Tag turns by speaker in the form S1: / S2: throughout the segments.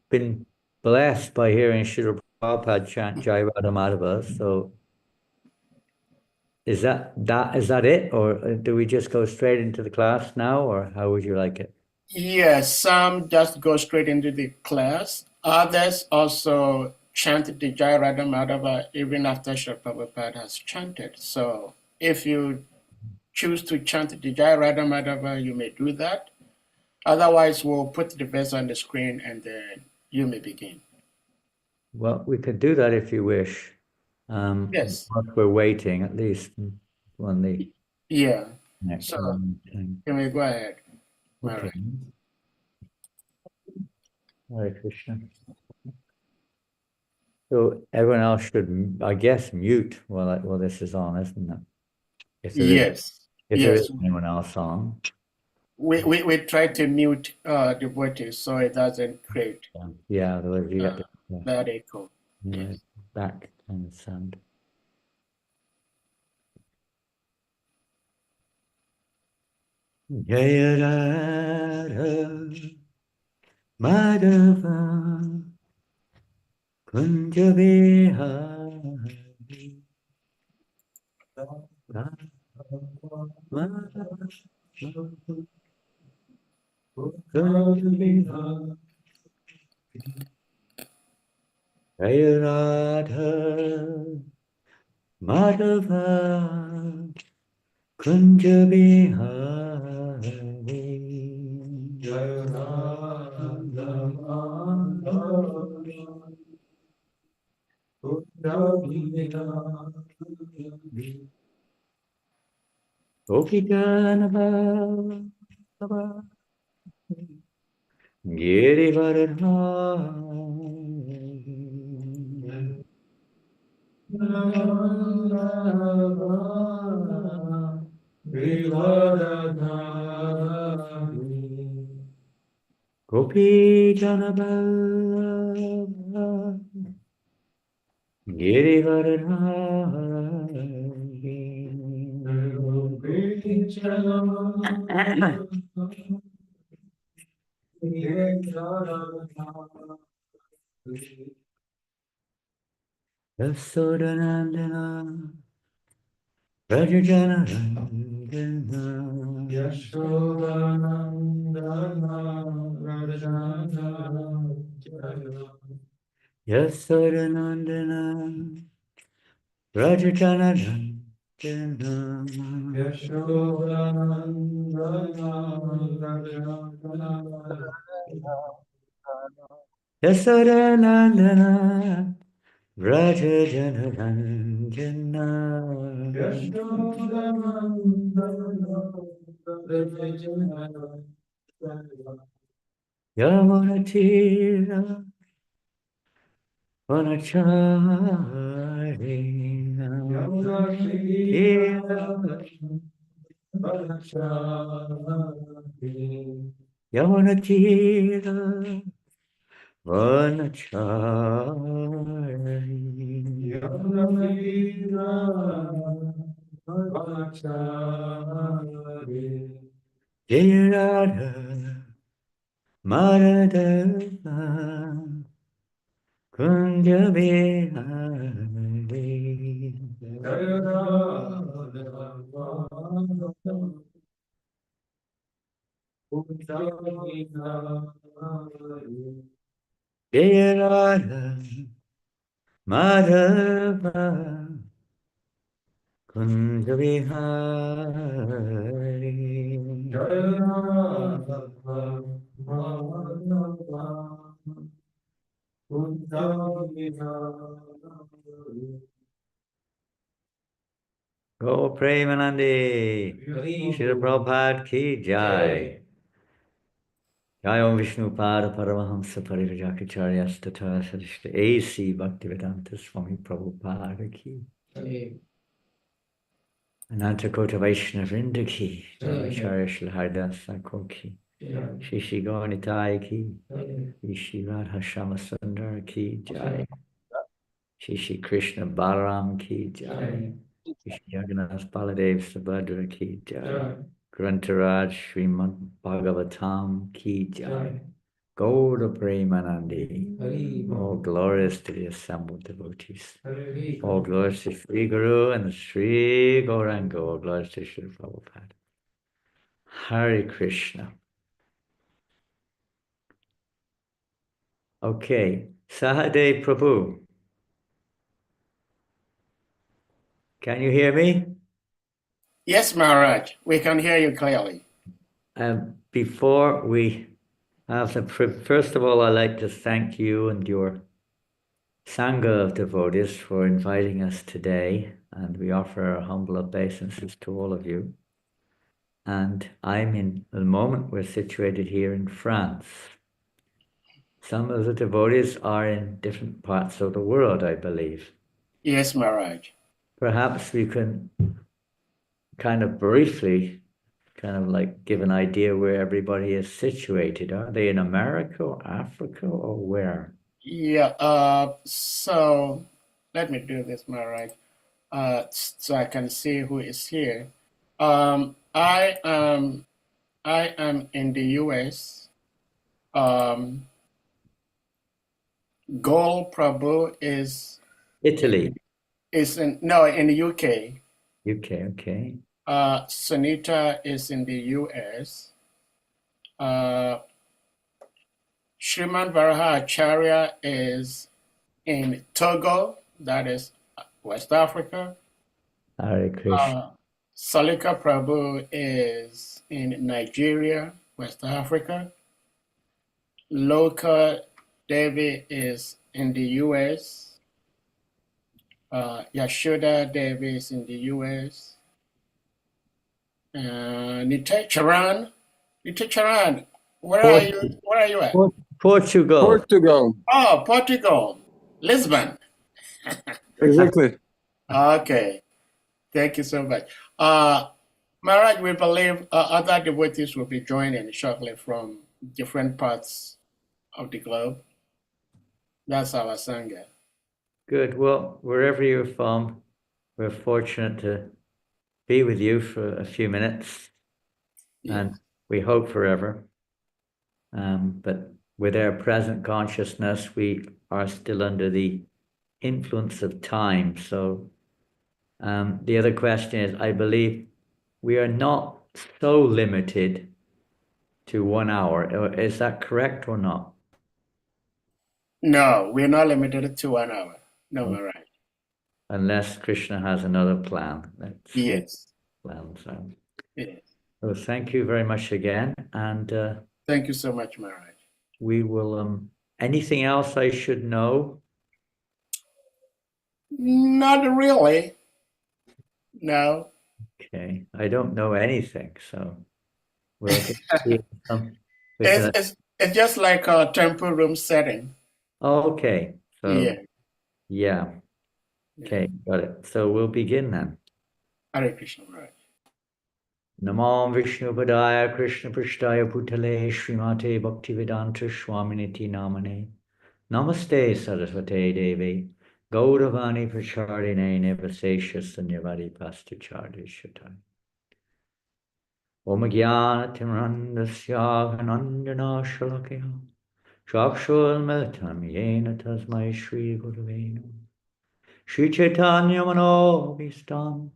S1: been blessed by hearing Srila Prabhupada chant Jai Radha Madhava. So is that it, or do we just go straight into the class now, or how would you like it?
S2: Yes, some just go straight into the class. Others also chant the Jai Radha Madhava even after Srila Prabhupada has chanted. So if you choose to chant the Jai Radha Madhava, you may do that. Otherwise, we'll put the verse on the screen and then you may begin.
S1: Well, we could do that if you wish.
S2: Yes.
S1: Whilst we're waiting, at least on the
S2: Yeah.
S1: next
S2: So
S1: one.
S2: you may go ahead.
S1: Okay. Hare Krishna. So everyone else should, I guess, mute while this is on, isn't it? If there is,
S2: Yes.
S1: if there is
S2: Yes.
S1: anyone else on.
S2: We try to mute the voice so it doesn't create
S1: Yeah, otherwise you get
S2: that echo.
S1: the
S2: Yes.
S1: back kind of sound. Jaya Radha Madhava Kunja Vihari Jaya Radha Madhava Kunja Vihari Jaya Radha Madhava Gopikanava Girivardhari Gopi Janabala Yasodanandana Rajajanarandana Yasodanandana Rajajanarandana Yasodanandana Rajajanarandana Yamunatira Vanacharina Yamunatira Vanacharina Jaya Radha Madhava Kunja Vihari Jaya Radha Madhava Kunja Vihari Go Premanandi Srila Prabhupada ki Jai Jai Om Vishnu Pada Paramahamsa Parivajakacharya Stata Sadishta A.C. Bhaktivedanta Swami Prabhupada ki Ananta Kota Vaishnava Vrinda ki Acharya Shri Haridas Thakur ki Shri Shri Gaunitai ki Shri Radha Shama Sundar ki Jai Shri Shri Krishna Balaram ki Jai Shri Jagannath Baladev Subhadra ki Jai Grantaraj Srimad Bhagavatam ki Jai Gauda Premanandi. All glorious to the assembled devotees. All glorious to Sri Guru and Sri Gauranga. All glorious to Sri Prabhupada. Hare Krishna. Okay, Sahadev Prabhu. Can you hear me?
S2: Yes, Maharaj, we can hear you clearly.
S1: Before we have first of all, I'd like to thank you and your Sangha of devotees for inviting us today, and we offer our humble obeisances to all of you. And at the moment, we're situated here in France. Some of the devotees are in different parts of the world, I believe.
S2: Yes, Maharaj.
S1: Perhaps we can kind of briefly give an idea where everybody is situated. Are they in America or Africa or where?
S2: Yeah, so let me do this, Maharaj, so I can see who is here. I am in the US. Gol Prabhu is
S1: Italy.
S2: in the UK.
S1: UK, okay.
S2: Sunita is in the US. Shriman Varaha Acharya is in Togo, that is West Africa.
S1: Hare Krishna.
S2: Salika Prabhu is in Nigeria, West Africa. Loka Devi is in the US. Yashoda Devi is in the US. Nitecharan, where are you? Where are you at?
S1: Portugal.
S3: Portugal.
S2: Oh, Portugal, Lisbon.
S3: Exactly.
S2: Okay, thank you so much. Maharaj, we believe other devotees will be joining shortly from different parts of the globe. That's our Sangha.
S1: Good. Well, wherever you're from, we're fortunate to be with you for a few minutes, and we hope forever. But with our present consciousness, we are still under the influence of time. So the other question is, I believe we are not so limited to 1 hour. Is that correct or not?
S2: No, we're not limited to 1 hour. No, Maharaj.
S1: Unless Krishna has another plan. Let's see.
S2: Yes.
S1: Plans.
S2: Yes.
S1: So thank you very much again. And
S2: thank you so much, Maharaj.
S1: We will, anything else I should know?
S2: Not really. No.
S1: Okay, I don't know anything, so we'll see if
S2: it's just like a temple room setting.
S1: Oh, okay. So
S2: yeah.
S1: Okay, got it. So we'll begin then.
S2: Hare Krishna, Maharaj.
S1: Namo Vishnu Padaya Krishna Prishtaya Bhutale Srimate Bhaktivedanta Swaminiti Namane Namaste Saraswate Devi Gauravani Pracharine Nevasesha Sanyavadi Pastacharya Shatai Om Gyana Timrandasya Ganandana Shalakya Chakshul Militam Yena Tasmai Shri Guruvenu Shri Chaitanya Manobhistam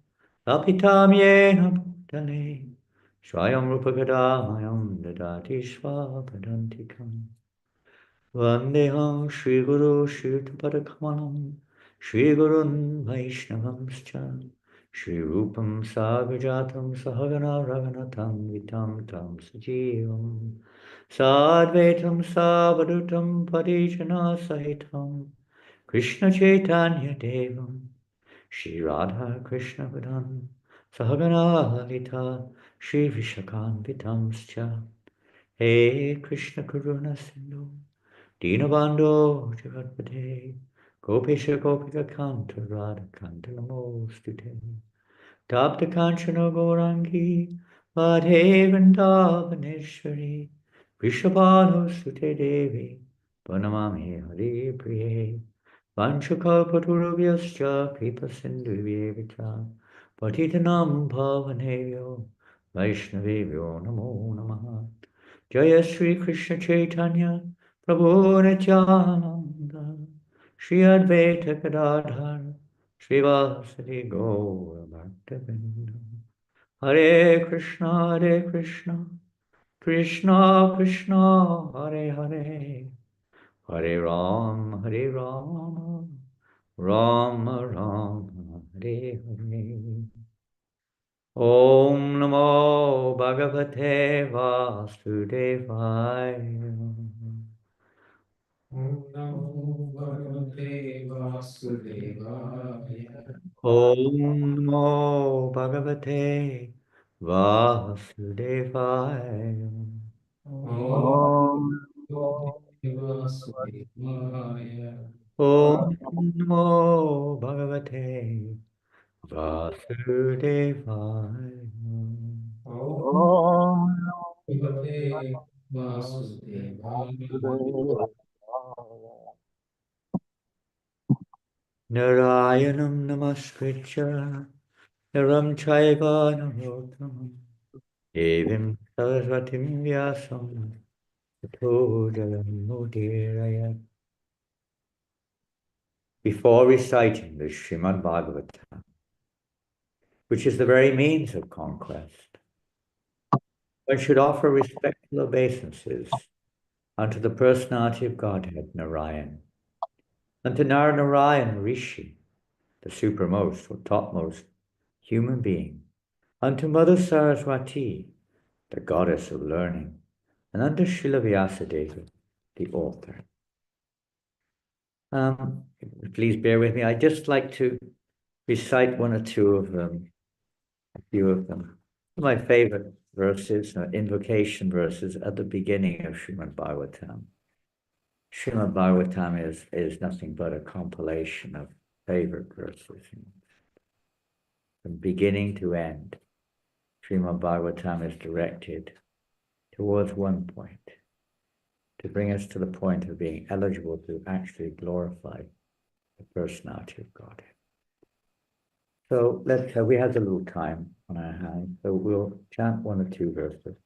S1: Tapitam Yena Bhutale Swayam Rupa Gadamayam Dadati Swapadantikam Vandeham Shri Guru Shri Padakamalam Shri Gurun Vaishnavamscha Shri Rupam Sagajatam Sahagana Raganatam Vitam Tam Sajivam Sadvaitam Savadutam Parijana Sahitam Krishna Chaitanya Devam Shri Radha Krishna Padam Sahagana Lalita Shri Vishakanvitamscha He Krishna Karuna Sindhu Dinabando Jagatpate Gopesha Gopika Kanta Radha Kanta Namostute Tapta Kanchana Gaurangi Vadhe Vrindavaneshwari Vrishabhanu Sute Devi Pranamami Hari Priye Vanchakalpaturubhyascha Kripa Sindhuvyevicha Patitanam Bhavanevyo Vaishnavevyo Namo Namaha Jaya Sri Krishna Chaitanya Prabhu Nityananda Shri Advaita Gadadhar Srivasadi Gaura Bhaktavinda Hare Krishna Krishna Krishna Hare Hare Hare Ram Rama Rama Hare Hare Om Namo Bhagavate Vasudevaya
S4: Om Namo Bhagavate Vasudevaya.
S1: Om Namo Bhagavate Vasudevaya
S4: Om Bhagavate Vasudevaya.
S1: Om Namo Bhagavate Vasudevaya
S4: Om Bhagavate Vasudevaya.
S1: Narayanam Namaskritya Naram Chaiva Narottam Devim Saraswatim Vyasam Tato Jalam Mudiraya. Before reciting the Srimad Bhagavatam, which is the very means of conquest, one should offer respectful obeisances unto the personality of Godhead, Narayan, unto Narayan Rishi, the supermost or topmost human being, unto Mother Saraswati, the goddess of learning, and unto Srila Vyasadeva, the author. Please bear with me. I'd just like to recite one or two of them, a few of them. My favorite verses, invocation verses at the beginning of Srimad Bhagavatam. Srimad Bhagavatam is nothing but a compilation of favorite verses. From beginning to end, Srimad Bhagavatam is directed towards one point, to bring us to the point of being eligible to actually glorify the personality of God. So we have a little time on our hands, so we'll chant one or two verses.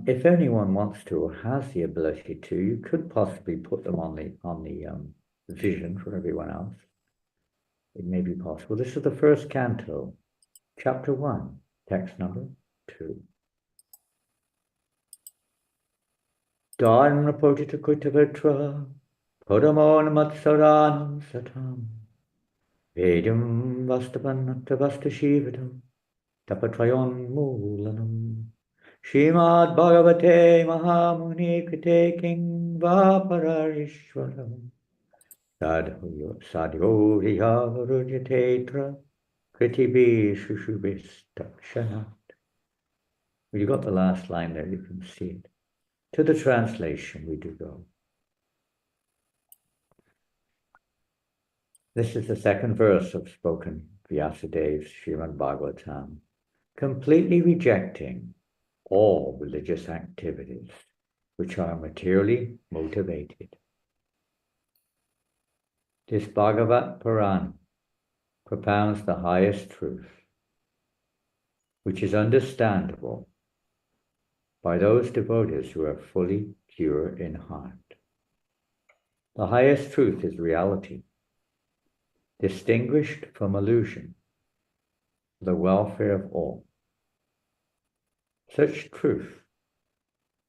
S1: If anyone wants to or has the ability to, you could possibly put them on the vision for everyone else. It may be possible. This is the first canto, chapter 1, text number 2. Dharma Pojita Kutavatra Podamon Matsaranam Satam Vedam Vastapanata Vastashivatam Tapatrayon Mulanam Srimad Bhagavate Mahamuni Krite King Vapararishwaram Sadhuriya Rujatetra Kritibi Shushubhistakshanat. You got the last line there, you can see it. To the translation we do go. This is the second verse of spoken Vyasadev's Srimad Bhagavatam, completely rejecting all religious activities which are materially motivated. This Bhagavat Purana propounds the highest truth, which is understandable by those devotees who are fully pure in heart. The highest truth is reality, distinguished from illusion, for the welfare of all. Such truth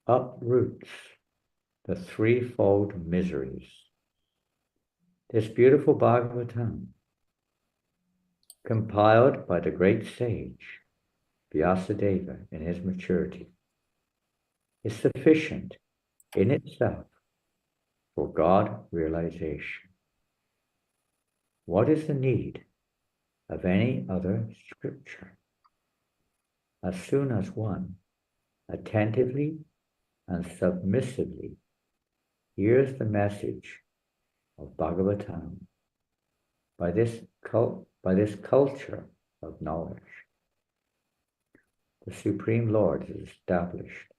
S1: uproots the threefold miseries. This beautiful Bhagavatam, compiled by the great sage Vyasadeva in his maturity, is sufficient in itself for God realization. What is the need of any other scripture? As soon as one attentively and submissively hears the message of Bhagavatam by this culture of knowledge, the Supreme Lord is established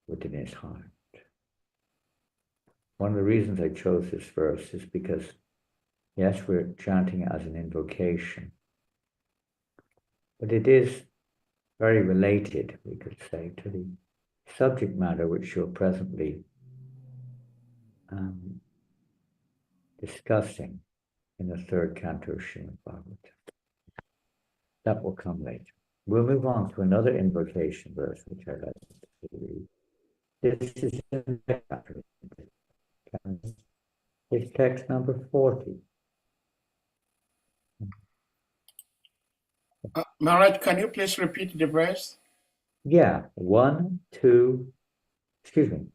S1: within his heart. One of the reasons I chose this verse is because, yes, we're chanting it as an invocation, but it is very related, we could say, to the subject matter which you're presently discussing in the third canto of Srimad Bhagavatam. That will come later. We'll move on to another invocation verse which I'd like to read. This is in the chapter. It's text number 40.
S2: Maharaj, can you please repeat the verse?
S1: Yeah, 1, 2, excuse me,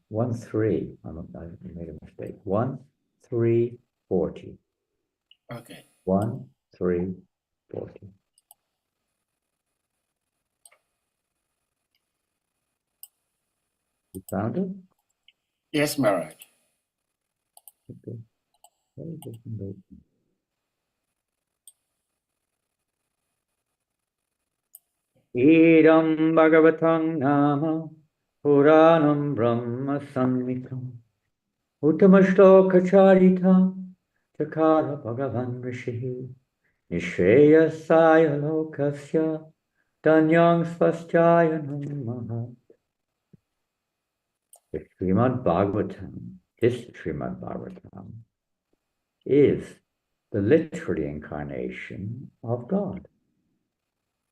S1: 1, 3. I made a mistake. 1, 3, 40.
S2: Okay.
S1: 1, 3, 40. You found it?
S2: Yes, Maharaj.
S1: Okay. Very good. Idam Bhagavatang Nama Puranam Brahma Samhitam Uttama Charita Chakara Bhagavan Rishihi Nishreyasaya Lokasya Danyang Svastyaya Namaha. The Srimad Bhagavatam, this Srimad Bhagavatam, is the literary incarnation of God.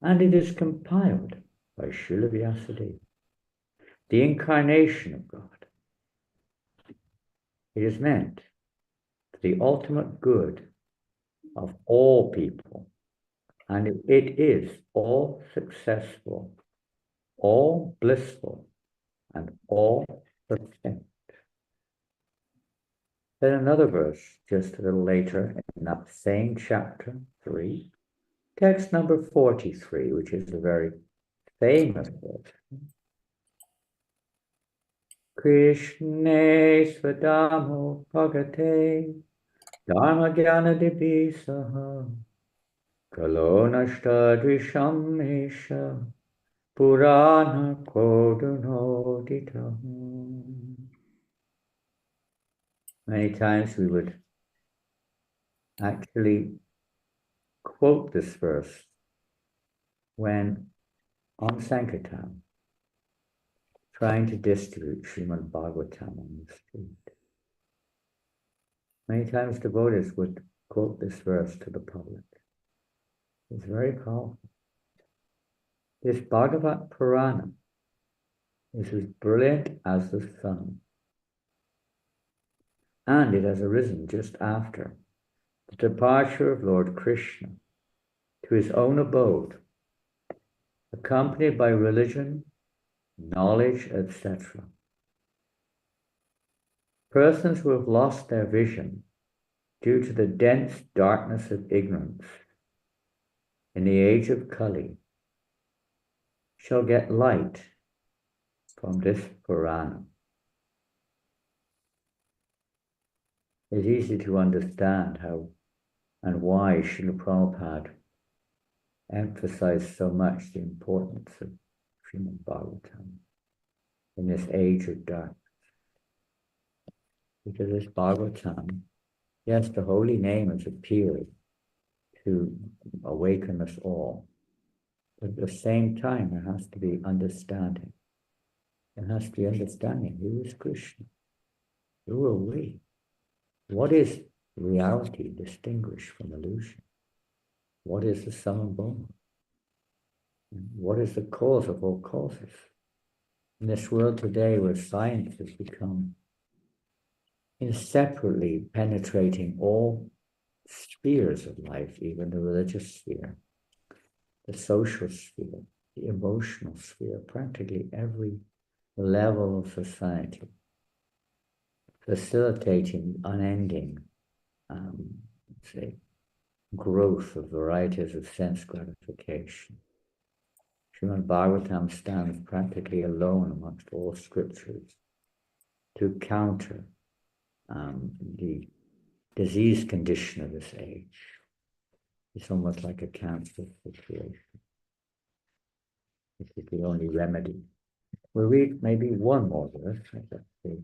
S1: And it is compiled by Srila Vyasadeva, the incarnation of God. It is meant for the ultimate good of all people, and it is all successful, all blissful, and all perfect. Then another verse, just a little later, in that same chapter 3, text number 43, which is a very famous verse. Krishne Svadamo Bhagate Dharma Jnana Divisaha Kalo Nashtadvisham Esha Purana Kodunodita. Many times we would actually quote this verse when on Sankirtan, trying to distribute Srimad Bhagavatam on the street. Many times devotees would quote this verse to the public. It's very powerful. This Bhagavat Purana is as brilliant as the sun. And it has arisen just after the departure of Lord Krishna to his own abode, accompanied by religion, knowledge, etc. Persons who have lost their vision due to the dense darkness of ignorance in the age of Kali shall get light from this Purana. It's easy to understand how and why Srila Prabhupada emphasized so much the importance of Srimad Bhagavatam in this age of darkness. Because this Bhagavatam, yes, the holy name has appeared to awaken us all, but at the same time there has to be understanding. There has to be understanding who is Krishna, who are we, what is reality distinguished from illusion, what is the sum and bone, what is the cause of all causes. In this world today where science has become inseparably penetrating all spheres of life, even the religious sphere, the social sphere, the emotional sphere, practically every level of society, facilitating unending, say, growth of varieties of sense gratification. Srimad Bhagavatam stands practically alone amongst all scriptures to counter the disease condition of this age. It's almost like a cancer situation. This is the only remedy. We'll read maybe one more verse. Let's see.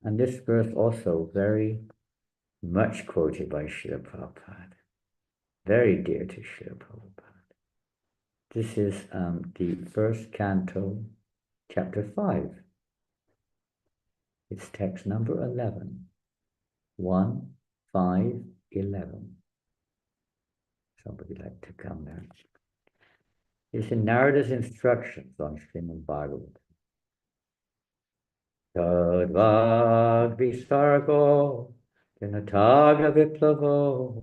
S1: And this verse also very much quoted by Srila Prabhupada. Very dear to Srila Prabhupada. This is the first canto, chapter 5. It's text number 11. 1, 5, 11. Somebody like to come there. It's in Narada's instructions on Srimad Bhagavatam. Tadvag visargo janataga viplavo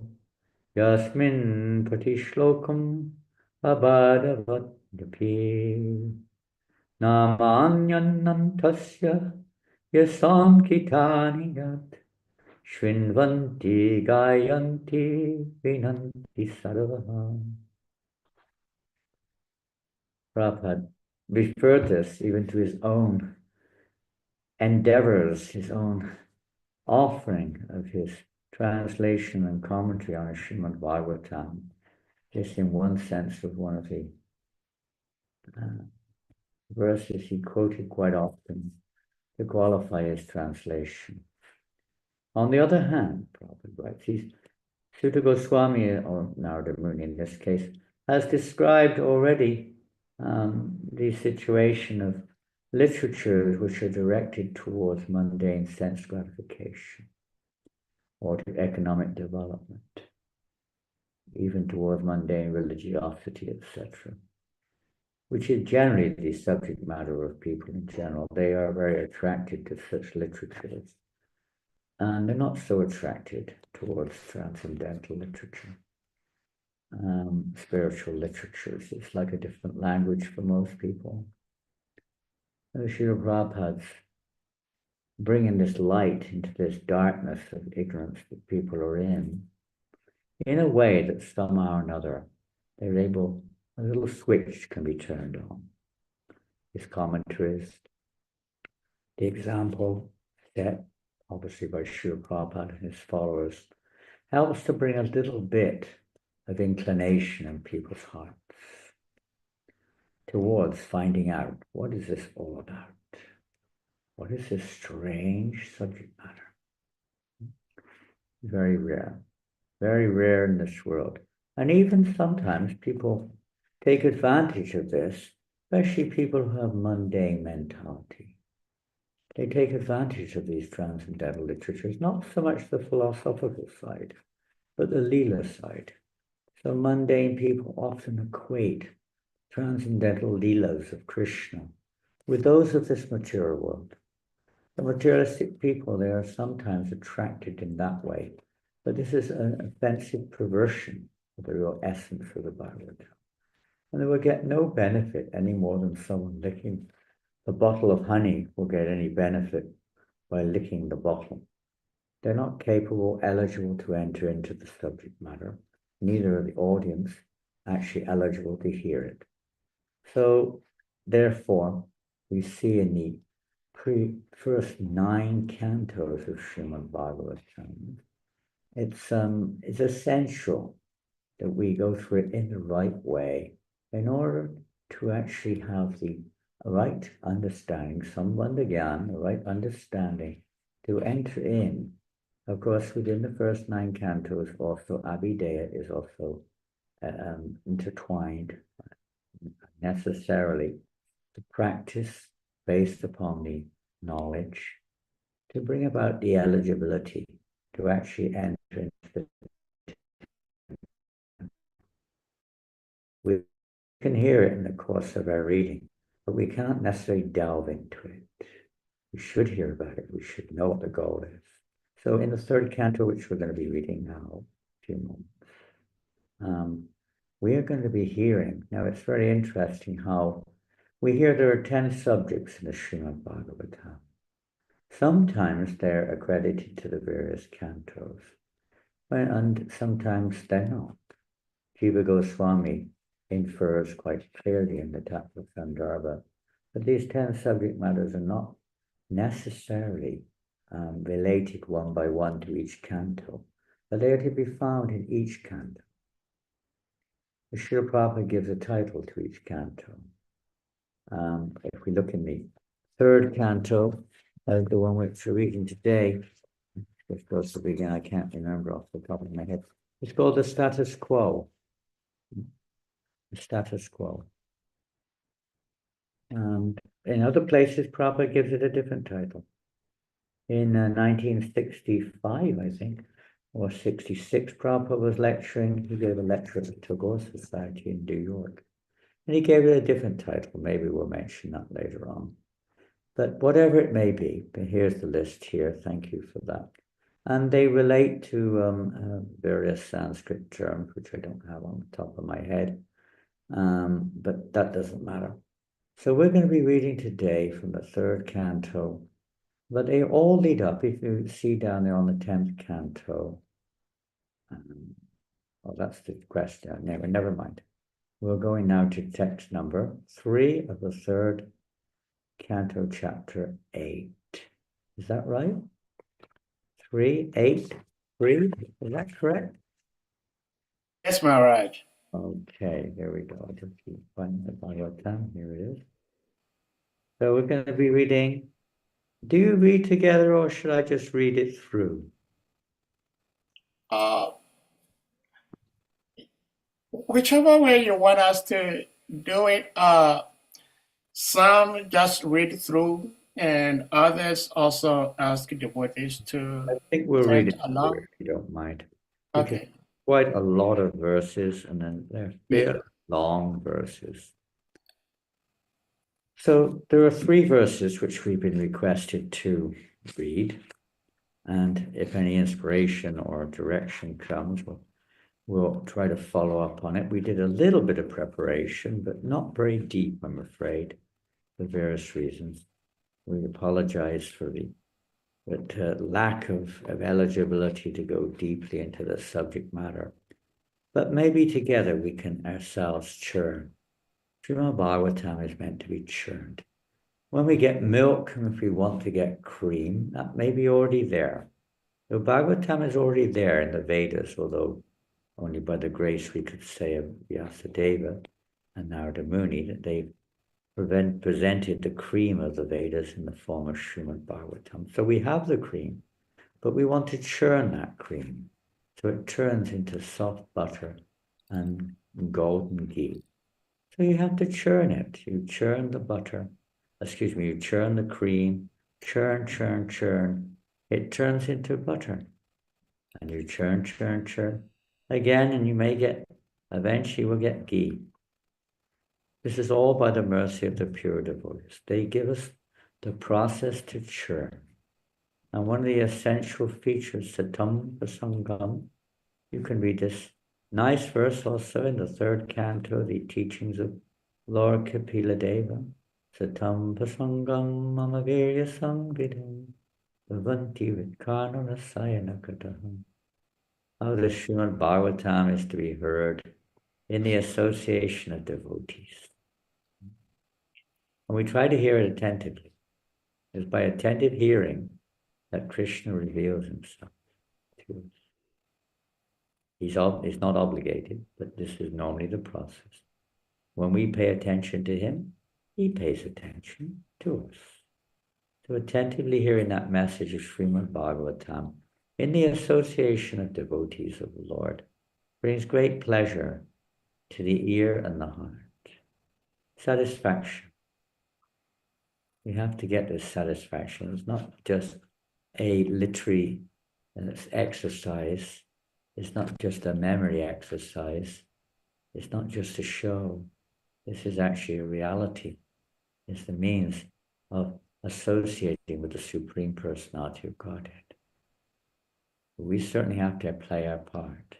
S1: yasmin pratishlokam abhadavat yapi namanyanantasya yasankitani yat shrinvanti gayanti vinanti sarvaha. Prabhupada referred this even to his own endeavors, his own offering of his translation and commentary on Srimad Bhagavatam. Just in one sense of one of the verses he quoted quite often to qualify his translation. On the other hand, Prabhupada writes, Sutta Goswami, or Narada Muni in this case, has described already the situation of literatures which are directed towards mundane sense gratification or to economic development, even towards mundane religiosity, etc., which is generally the subject matter of people in general. They are very attracted to such literatures, and they're not so attracted towards transcendental literature. Spiritual literatures, it's like a different language for most people. Srila Prabhupada's bringing this light into this darkness of ignorance that people are in a way that somehow or another they're able, a little switch can be turned on. His commentaries, the example set obviously by Srila Prabhupada and his followers, helps to bring a little bit of inclination in people's hearts towards finding out, what is this all about? What is this strange subject matter? Very rare in this world. And even sometimes people take advantage of this, especially people who have mundane mentality. They take advantage of these transcendental literatures, not so much the philosophical side, but the Leela side. So mundane people often equate transcendental Leelas of Krishna with those of this material world. The materialistic people, they are sometimes attracted in that way, but this is an offensive perversion of the real essence of the Bhagavatam. And they will get no benefit any more than someone licking a bottle of honey will get any benefit by licking the bottle. They're not capable, eligible to enter into the subject matter. Neither are the audience actually eligible to hear it. So, therefore, we see in the first 9 cantos of Srimad Bhagavatam, it's essential that we go through it in the right way in order to actually have the right understanding, sambandha-gyan, the right understanding to enter in. Of course, within the first 9 cantos, also Abhideya is also intertwined necessarily to practice based upon the knowledge to bring about the eligibility to actually enter into the. We can hear it in the course of our reading, but we can't necessarily delve into it. We should hear about it. We should know what the goal is. So in the 3rd canto, which we're going to be reading now, a few moments, we are going to be hearing, now it's very interesting how we hear there are 10 subjects in the Srimad Bhagavatam. Sometimes they're accredited to the various cantos, and sometimes they're not. Jiva Goswami infers quite clearly in the Tattva Sandarbha that these 10 subject matters are not necessarily related one by one to each canto, but they are to be found in each canto. The Srila Prabhupada gives a title to each canto. If we look in the 3rd canto, the one which we're reading today, which goes to begin, I can't remember off the top of my head. It's called the Status Quo. the status quo. And in other places, Prabhupada gives it a different title. In 1965, I think, or 66, Prabhupada was lecturing. He gave a lecture at the Tagore Society in New York. And he gave it a different title. Maybe we'll mention that later on. But whatever it may be, here's the list here. Thank you for that. And they relate to various Sanskrit terms, which I don't have on the top of my head. But that doesn't matter. So we're going to be reading today from the third canto. But they all lead up, if you see down there on the 10th canto. Well, that's the question. Never mind. We're going now to text number 3 of the third canto, chapter 8. Is that right? 3, 8, 3? Is that correct?
S2: Yes, Maharaj.
S1: Okay, here we go. I'll just keep finding the Bhagavatam. Here it is. So we're going to be reading. Do you read together or should I just read it through?
S2: Whichever way you want us to do it, some just read through, and others also ask devotees to
S1: I think we'll read it through
S2: along.
S1: if you don't mind.
S2: Okay.
S1: Quite a lot of verses, and then they're fairly long verses. So there are 3 verses which we've been requested to read, and if any inspiration or direction comes, we'll try to follow up on it. We did a little bit of preparation, but not very deep, I'm afraid, for various reasons. We apologize for the lack of eligibility to go deeply into the subject matter. But maybe together we can ourselves churn. Srimad Bhagavatam is meant to be churned. When we get milk, and if we want to get cream, that may be already there. The Bhagavatam is already there in the Vedas, although only by the grace we could say of Vyasadeva and Narada Muni that they presented the cream of the Vedas in the form of Srimad Bhagavatam. So we have the cream, but we want to churn that cream so it turns into soft butter and golden ghee. So you have to churn it. You churn the butter, you churn the cream, churn, churn, churn. It turns into butter. And you churn, churn, churn again, and you may get, eventually we'll get ghee. This is all by the mercy of the pure devotees. They give us the process to churn. And one of the essential features, Satam Pasangam, you can read this nice verse also in the third canto, the teachings of Lord Kapila Deva. Satam Pasangam Mamavirya Samvidam Bhavanti Vidkarna Rasayana Kataham. How the Srimad Bhagavatam is to be heard in the association of devotees. And we try to hear it attentively. It's by attentive hearing that Krishna reveals himself to us. He's not obligated, but this is normally the process. When we pay attention to him, he pays attention to us. So attentively hearing that message of Srimad Bhagavatam in the association of devotees of the Lord brings great pleasure to the ear and the heart. Satisfaction. We have to get this satisfaction. It's not just a literary exercise. It's not just a memory exercise. It's not just a show. This is actually a reality. It's the means of associating with the Supreme Personality of Godhead. We certainly have to play our part.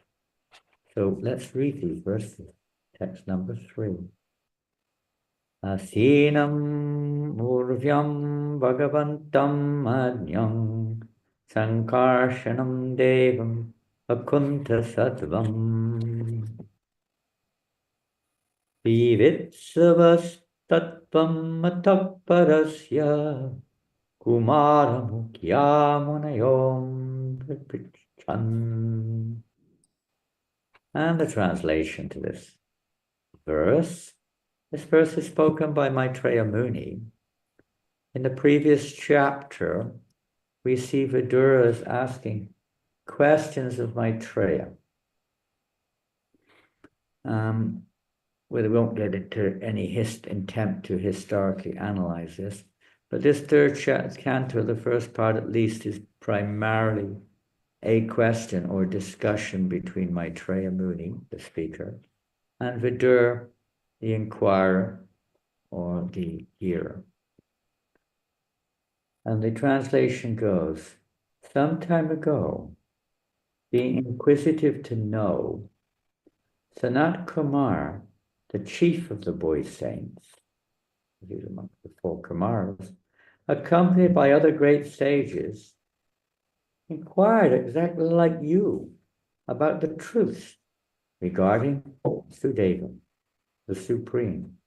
S1: So let's read these verses. Text number 3. Asinam urvyam bhagavantam adnyam sankarshanam devam akunta sattvam vivitsavas tattvam matapparasya kumaramukya munayom prapichan. And the translation to this verse. This verse is spoken by Maitreya Muni. In the previous chapter, we see Vidura is asking questions of Maitreya. we won't get into any attempt to historically analyze this, but this third canto, the first part at least, is primarily a question or discussion between Maitreya Muni, the speaker, and Vidur, the inquirer or the hearer. And the translation goes, some time ago, being inquisitive to know, Sanat Kumar, the chief of the boy saints, he's amongst the 4 Kumaras, accompanied by other great sages, inquired exactly like you about the truth regarding Sudeva, the Supreme,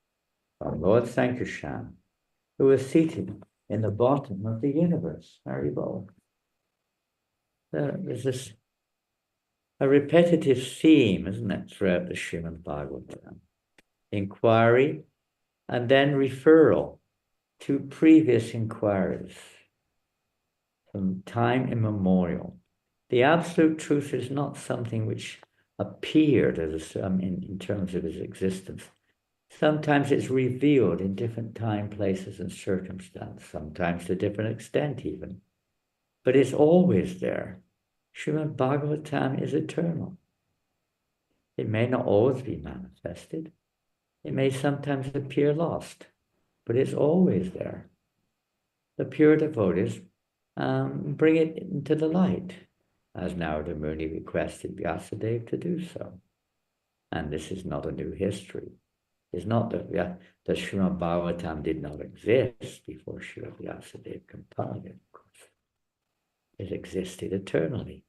S1: our Lord Sankarshan, who is seated in the bottom of the universe. Haribol. There's this a repetitive theme, isn't it, throughout the Srimad Bhagavatam? Inquiry and then referral to previous inquiries from time immemorial. The absolute truth is not something which appeared as in terms of its existence. Sometimes it's revealed in different time, places, and circumstances, sometimes to different extent even. But it's always there. Srimad Bhagavatam is eternal. It may not always be manifested. It may sometimes appear lost, but it's always there. The pure devotees bring it into the light, as Narada Muni requested Vyasadeva to do so. And this is not a new history. It's not that the Srimad Bhagavatam did not exist before Srila Vyasadeva compiled it, of course. It existed eternally.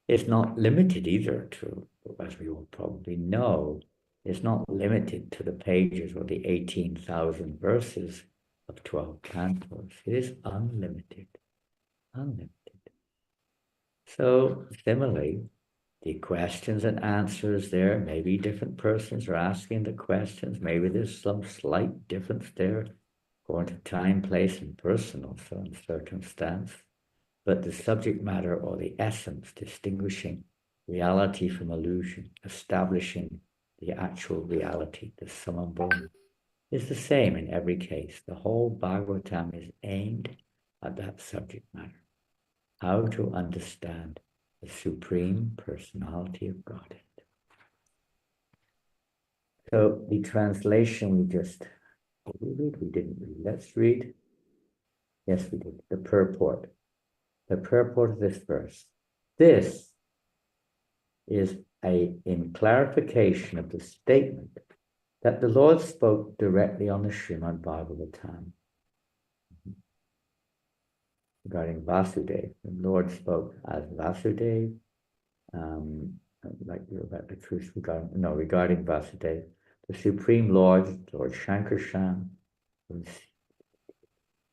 S1: It's not limited either to, as we all probably know, it's not limited to the pages or the 18,000 verses of 12 cantos. It is unlimited, unlimited. So similarly, the questions and answers there, maybe different persons are asking the questions, maybe there's some slight difference there according to time, place, and personal circumstance. But the subject matter or the essence, distinguishing reality from illusion, establishing the actual reality, the samabodhi, is the same in every case. The whole Bhagavatam is aimed at that subject matter. How to understand the Supreme Personality of Godhead. So the translation we just, did we read? We didn't read. Let's read. Yes, we did. The purport. The purport of this verse. This is in clarification of the statement that the Lord spoke directly on the Srimad Bhagavatam regarding Vasudeva. The Lord spoke as Vasudeva, like about the truth regarding Vasudeva. The Supreme Lord, Lord Shankarshan, was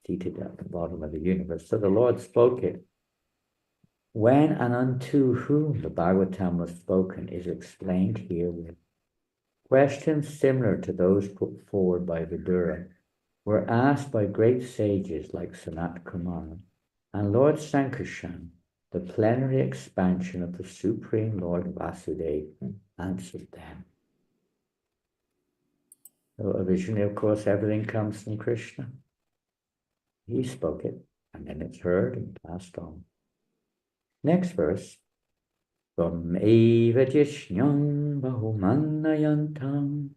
S1: seated at the bottom of the universe. So the Lord spoke it. When and unto whom the Bhagavatam was spoken is explained here with questions similar to those put forward by Vidura were asked by great sages like Sanat Kumar and Lord Sankarshan. The plenary expansion of the Supreme Lord Vasudeva answered them. So originally, of course, everything comes from Krishna. He spoke it, and then it's heard and passed on. Next verse. Tvam eva jishnyan bahumanayantam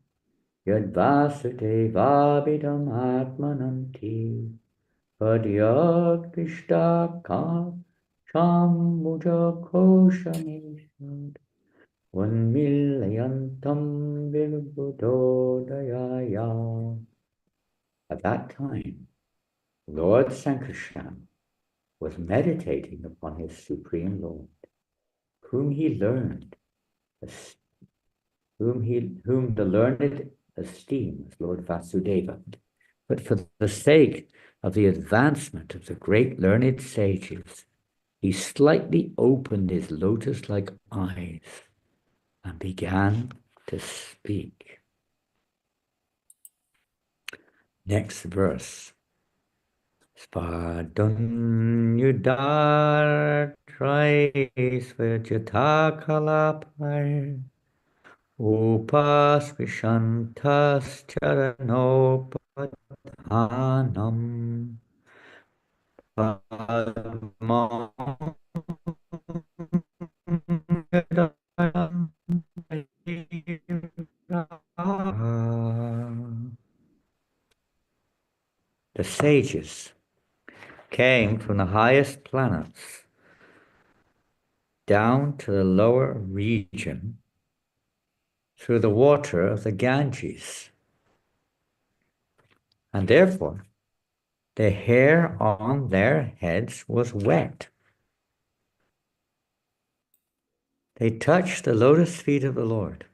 S1: yad vasudevabidam atmananti padyat pishtaka chambuja koshamishad vanmilayantam vilbudodayaya. At that time, Lord Sankarshan was meditating upon his Supreme Lord, whom he learned, whom the learned esteem as Lord Vasudeva. But for the sake of the advancement of the great learned sages, he slightly opened his lotus-like eyes and began to speak. Next verse. Spadun yudar trai svajata kalapar Upasvishantas charanopadhanam padmam The sages came from the highest planets down to the lower region through the water of the Ganges. And therefore, the hair on their heads was wet. They touched the lotus feet of the Lord,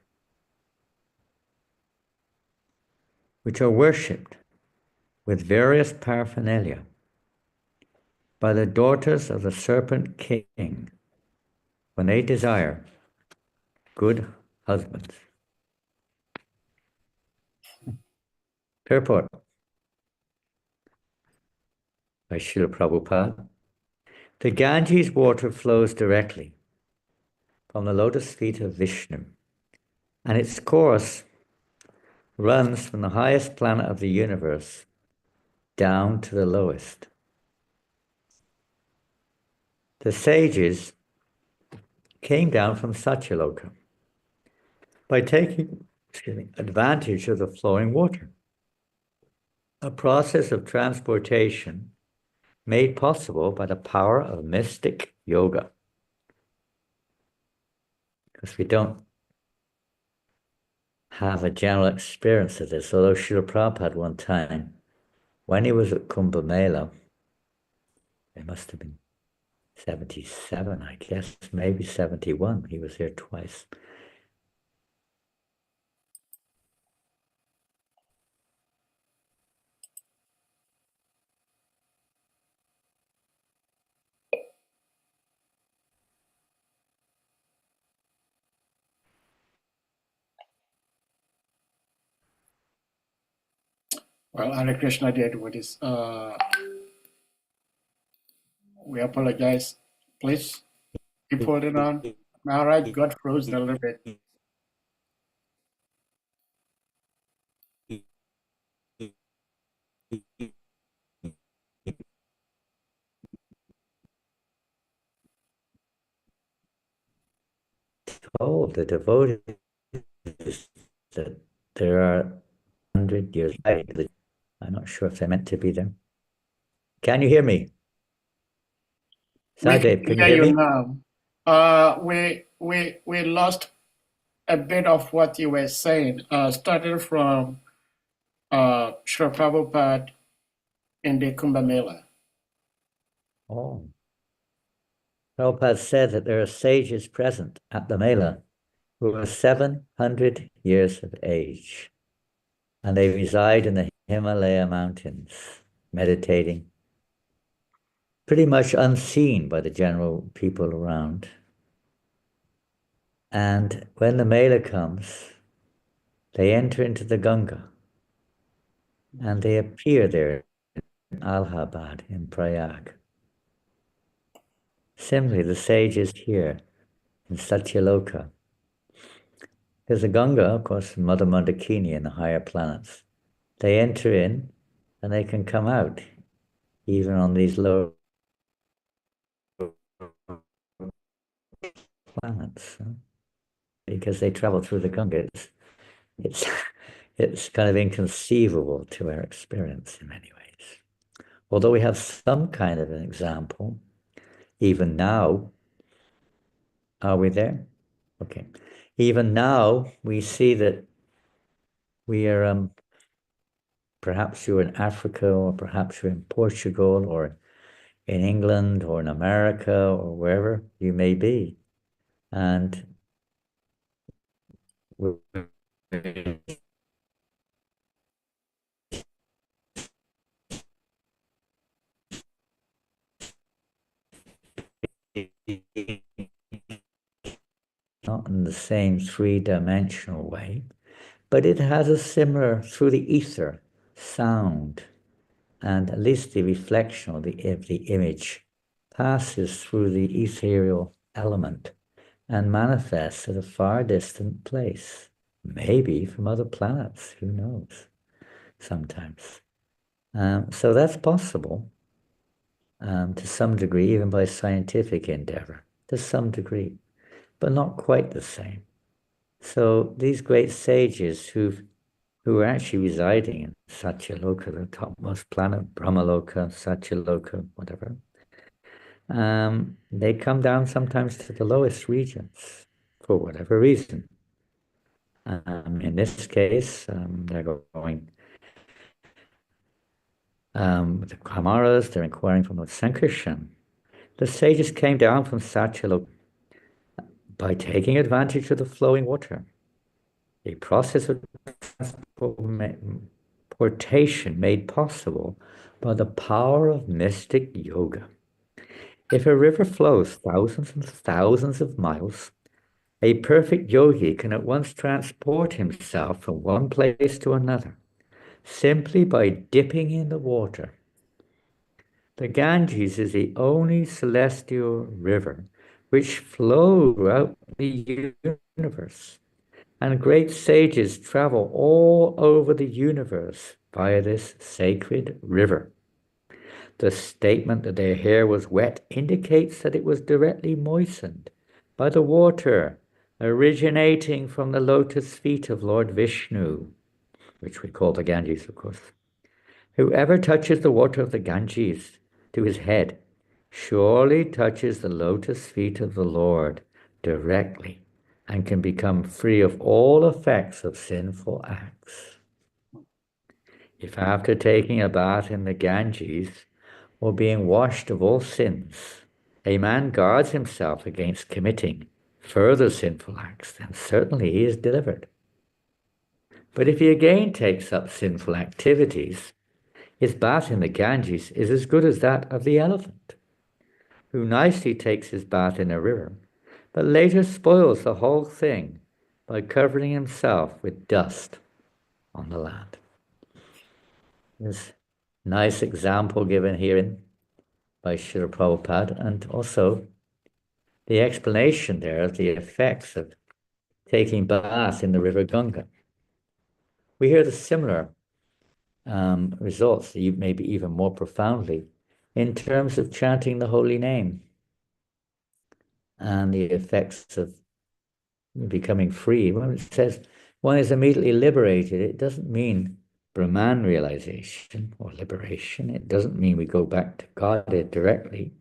S1: which are worshipped with various paraphernalia by the daughters of the serpent king when they desire good husbands. Purport by Srila Prabhupada. The Ganges water flows directly from the lotus feet of Vishnu, and its course runs from the highest planet of the universe down to the lowest. The sages came down from Satyaloka by taking advantage of the flowing water, a process of transportation made possible by the power of mystic yoga. Because we don't have a general experience of this, although Srila Prabhupada one time, when he was at Kumbh Mela, it must have been 77, I guess, maybe 71, he was here twice.
S2: Well, Hare Krishna did with his, we apologize. Please keep holding on. Maharaj got frozen a little bit.
S1: Told the devotees that there are 100 years. I'm not sure if they're meant to be there. Can you hear me? Sadev, can you hear me?
S2: Now. We lost a bit of what you were saying, starting from Srila Prabhupada in the Kumbh Mela.
S1: Oh. Prabhupada said that there are sages present at the Mela who are 700 years of age, and they reside in the Himalaya mountains, meditating, pretty much unseen by the general people around. And when the Mela comes, they enter into the Ganga, and they appear there in Allahabad, in Prayag. Similarly, the sages here in Satyaloka. There's a Ganga, of course, Mother Mandakini in the higher planets. They enter in and they can come out, even on these lower planets, because they travel through the Ganga. It's kind of inconceivable to our experience in many ways. Although we have some kind of an example, even now. Are we there? Okay. Even now, we see that we are, perhaps you're in Africa, or perhaps you're in Portugal, or in England, or in America, or wherever you may be. And we're not in the same three-dimensional way, but it has a similar, through the ether, sound, and at least the reflection of the image passes through the ethereal element and manifests at a far distant place. maybe from other planets, who knows, sometimes. So that's possible to some degree, even by scientific endeavor, to some degree, but not quite the same. So these great sages who are actually residing in Satyaloka, the topmost planet, Brahmaloka, Satyaloka, whatever, they come down sometimes to the lowest regions for whatever reason. In this case, they're going, the Kamaras, they're inquiring from Lord Sankarshan. The sages came down from Satyaloka by taking advantage of the flowing water, a process of transportation made possible by the power of mystic yoga. If a river flows thousands and thousands of miles, a perfect yogi can at once transport himself from one place to another, simply by dipping in the water. The Ganges is the only celestial river which flows throughout the universe, and great sages travel all over the universe via this sacred river. The statement that their hair was wet indicates that it was directly moistened by the water originating from the lotus feet of Lord Vishnu, which we call the Ganges, of course. Whoever touches the water of the Ganges to his head surely touches the lotus feet of the Lord directly and can become free of all effects of sinful acts. If after taking a bath in the Ganges or being washed of all sins, a man guards himself against committing further sinful acts, then certainly he is delivered. But if he again takes up sinful activities, his bath in the Ganges is as good as that of the elephant, who nicely takes his bath in a river, but later spoils the whole thing by covering himself with dust on the land. There's a nice example given herein by Srila Prabhupada, and also the explanation there of the effects of taking bath in the river Ganga. We hear the similar results, maybe even more profoundly, in terms of chanting the holy name and the effects of becoming free. When it says one is immediately liberated, it doesn't mean Brahman realization or liberation. It doesn't mean we go back to Godhead directly.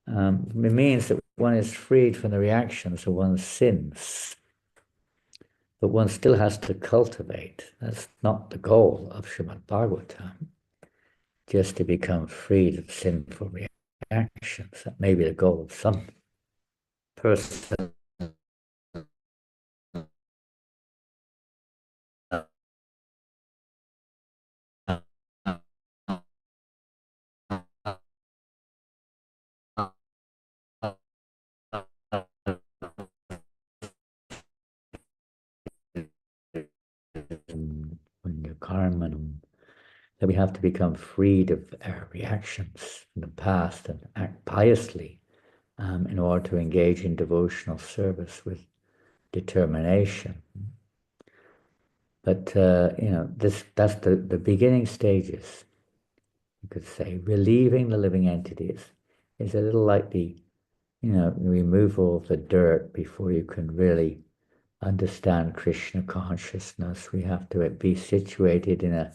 S1: It means that one is freed from the reactions of one's sins. But one still has to cultivate. That's not the goal of Srimad Bhagavatam, just to become freed of sinful reactions. That may be the goal of some person. That we have to become freed of our reactions in the past and act piously in order to engage in devotional service with determination. But that's the beginning stages. You could say relieving the living entities is a little like the removal of the dirt before you can really understand Krishna consciousness. We have to be situated in a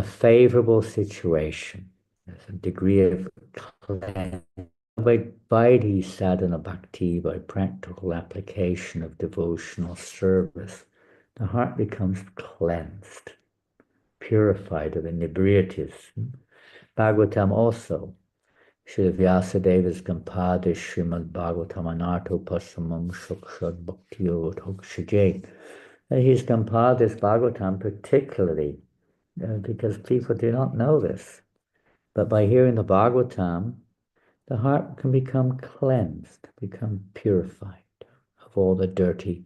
S1: favorable situation. There's a degree of cleansing. By Vaidhi sadhana bhakti, by practical application of devotional service, the heart becomes cleansed, purified of inebrieties. Bhagavatam also, Shri Vyasadeva's Gampada Srimad Bhagavatam Anarto Pasamam Shukshad Bhaktiyo Dhokshajay. He's compiled this Bhagavatam particularly because people do not know this. But by hearing the Bhagavatam, the heart can become cleansed, become purified of all the dirty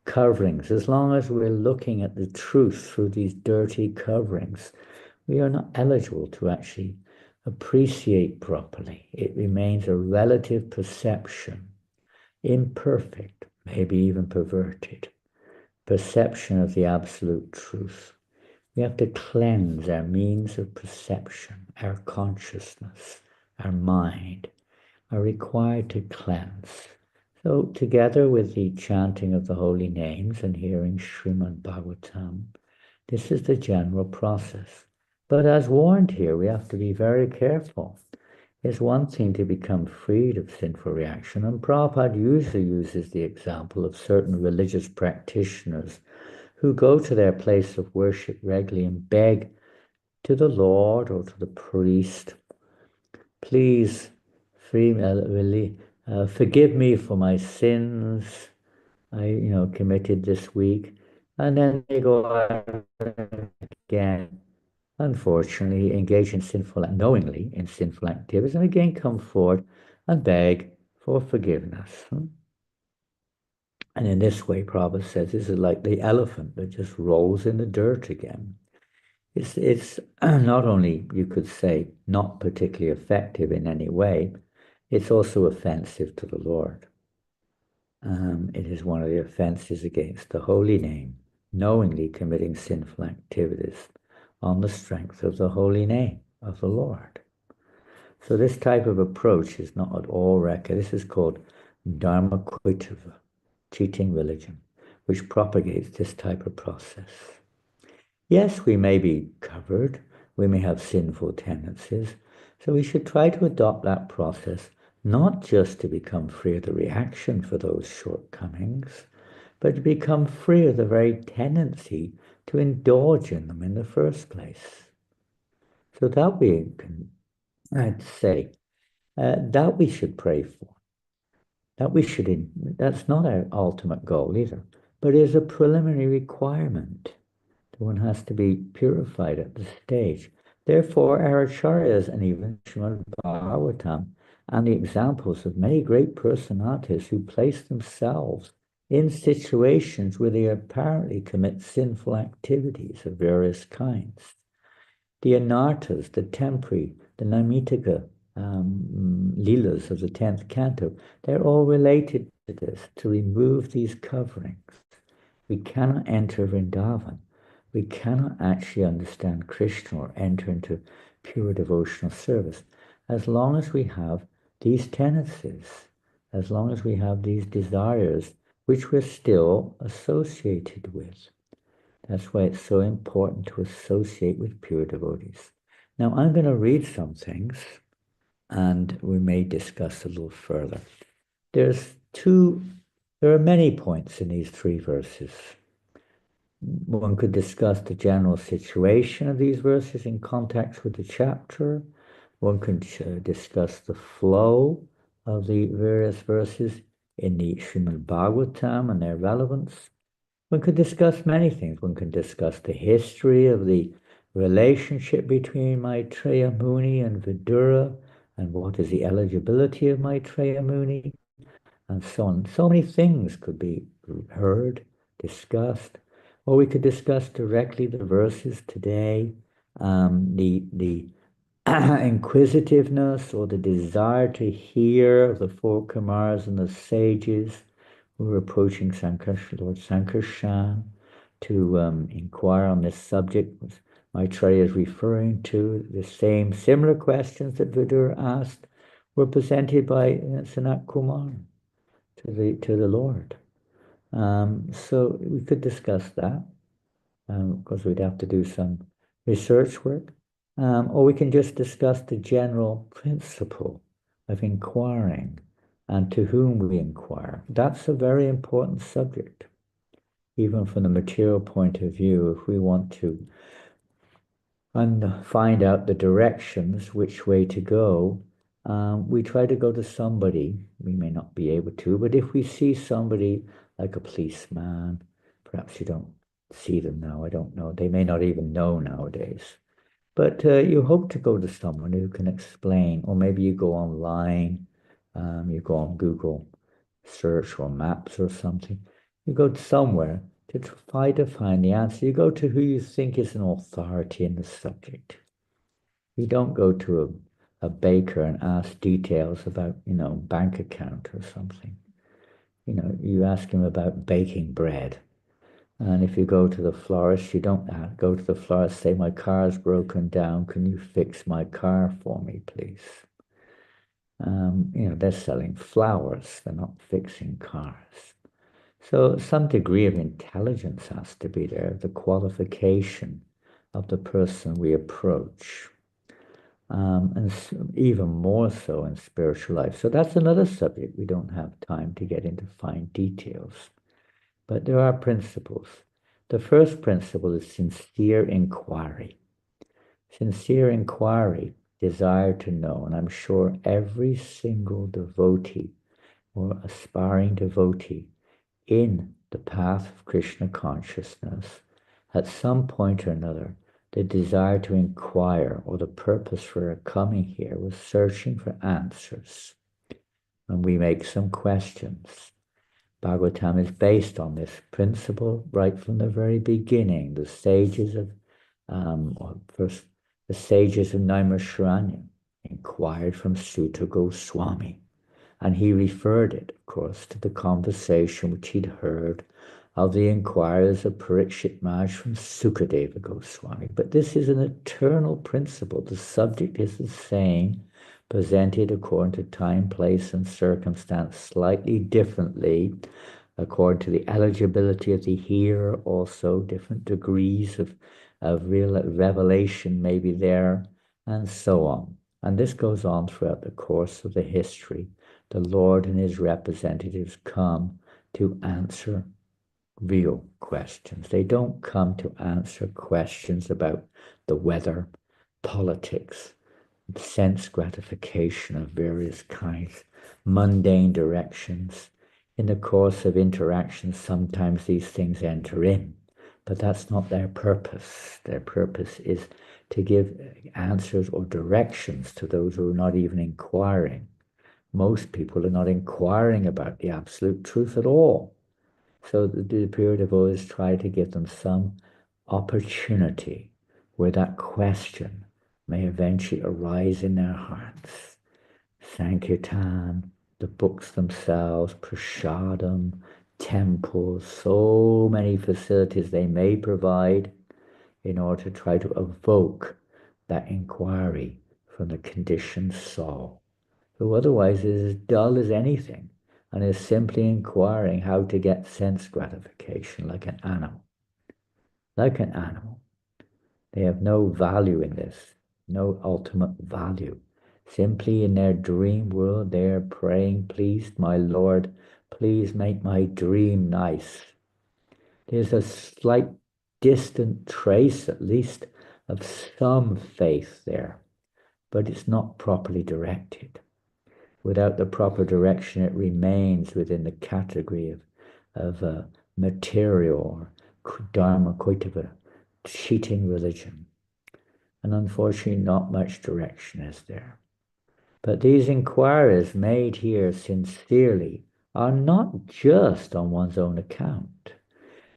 S1: coverings. As long as we're looking at the truth through these dirty coverings, we are not eligible to actually appreciate properly. It remains a relative perception, imperfect, maybe even perverted. perception of the absolute truth. We have to cleanse our means of perception, our consciousness, our mind are required to cleanse. So together with the chanting of the holy names and hearing Srimad Bhagavatam, this is the general process. But as warned here, we have to be very careful. It's one thing to become freed of sinful reaction, and Prabhupada usually uses the example of certain religious practitioners who go to their place of worship regularly and beg to the Lord or to the priest, please forgive me for my sins I committed this week. And then they go out again, unfortunately, engage in knowingly in sinful activities, and again come forward and beg for forgiveness. And in this way, Prabhupada says, this is like the elephant that just rolls in the dirt again. It's not only, you could say, not particularly effective in any way, it's also offensive to the Lord. It is one of the offenses against the holy name, knowingly committing sinful activities on the strength of the holy name of the Lord. So this type of approach is not at all recommended. This is called Dharma Koitava, cheating religion, which propagates this type of process. Yes, we may be covered, we may have sinful tendencies, so we should try to adopt that process, not just to become free of the reaction for those shortcomings, but to become free of the very tendency to indulge in them in the first place. So that we can, I'd say, that we should pray for. That's not our ultimate goal either, but is a preliminary requirement. One has to be purified at this stage. Therefore, our acharyas and even Srimad Bhagavatam and the examples of many great personalities who place themselves in situations where they apparently commit sinful activities of various kinds. The anartas, the tempri, the naimitaka leelas of the 10th canto, they're all related to this, to remove these coverings. We cannot enter Vrindavan. We cannot actually understand Krishna or enter into pure devotional service as long as we have these tendencies, as long as we have these desires which we're still associated with. That's why it's so important to associate with pure devotees. Now I'm going to read some things and we may discuss a little further. There are many points in these 3 verses. One could discuss the general situation of these verses in context with the chapter. One could discuss the flow of the various verses in the Srimad Bhagavatam and their relevance. One could discuss many things. One could discuss the history of the relationship between Maitreya Muni and Vidura, and what is the eligibility of Maitreya Muni, and so on. So many things could be heard, discussed. Or we could discuss directly the verses today, the inquisitiveness or the desire to hear of the 4 Kumars and the sages who were approaching Lord Sankarshan to inquire on this subject. Maitreya is referring to the same similar questions that Vidura asked were presented by Sanat Kumar to the Lord. So we could discuss that, because we'd have to do some research work, or we can just discuss the general principle of inquiring and to whom we inquire. That's a very important subject, even from the material point of view. If we want to find out the directions, which way to go, we try to go to somebody. We may not be able to, but if we see somebody like a policeman, perhaps you don't see them now, I don't know. They may not even know nowadays. But you hope to go to someone who can explain, or maybe you go online, you go on Google search or maps or something. You go to somewhere to try to find the answer. You go to who you think is an authority in the subject. You don't go to a baker and ask details about, bank account or something. You ask him about baking bread. And if you go to the florist, you don't go to the florist, say, my car's broken down. Can you fix my car for me, please? They're selling flowers. They're not fixing cars. So some degree of intelligence has to be there, the qualification of the person we approach. And even more so in spiritual life. So that's another subject. We don't have time to get into fine details. But there are principles. The first principle is sincere inquiry. Sincere inquiry, desire to know, and I'm sure every single devotee or aspiring devotee in the path of Krishna consciousness, at some point or another, the desire to inquire or the purpose for coming here was searching for answers. And we make some questions. Bhagavatam is based on this principle right from the very beginning. The sages of the sages of Naimisharanya inquired from Sutta Goswami, and he referred it, of course, to the conversation which he'd heard of the inquiries of Parikshit Maharaj from Sukadeva Goswami. But this is an eternal principle. The subject is the same, presented according to time, place, and circumstance slightly differently, according to the eligibility of the hearer, also different degrees of real revelation may be there, and so on. And this goes on throughout the course of the history. The Lord and his representatives come to answer real questions. They don't come to answer questions about the weather, politics, sense gratification of various kinds, mundane directions. In the course of interaction, sometimes these things enter in, but that's not their purpose. Their purpose is to give answers or directions to those who are not even inquiring. Most people are not inquiring about the absolute truth at all. So the period of always try to give them some opportunity where that question may eventually arise in their hearts. Sankirtan, the books themselves, prasadam, temples, so many facilities they may provide in order to try to evoke that inquiry from the conditioned soul, who otherwise is as dull as anything and is simply inquiring how to get sense gratification like an animal. Like an animal. They have no value in this, no ultimate value. Simply in their dream world, they are praying, please, my Lord, please make my dream nice. There's a slight distant trace, at least, of some faith there, but it's not properly directed. Without the proper direction, it remains within the category of material or dharma koitava, cheating religion. And unfortunately, not much direction is there. But these inquiries made here sincerely are not just on one's own account.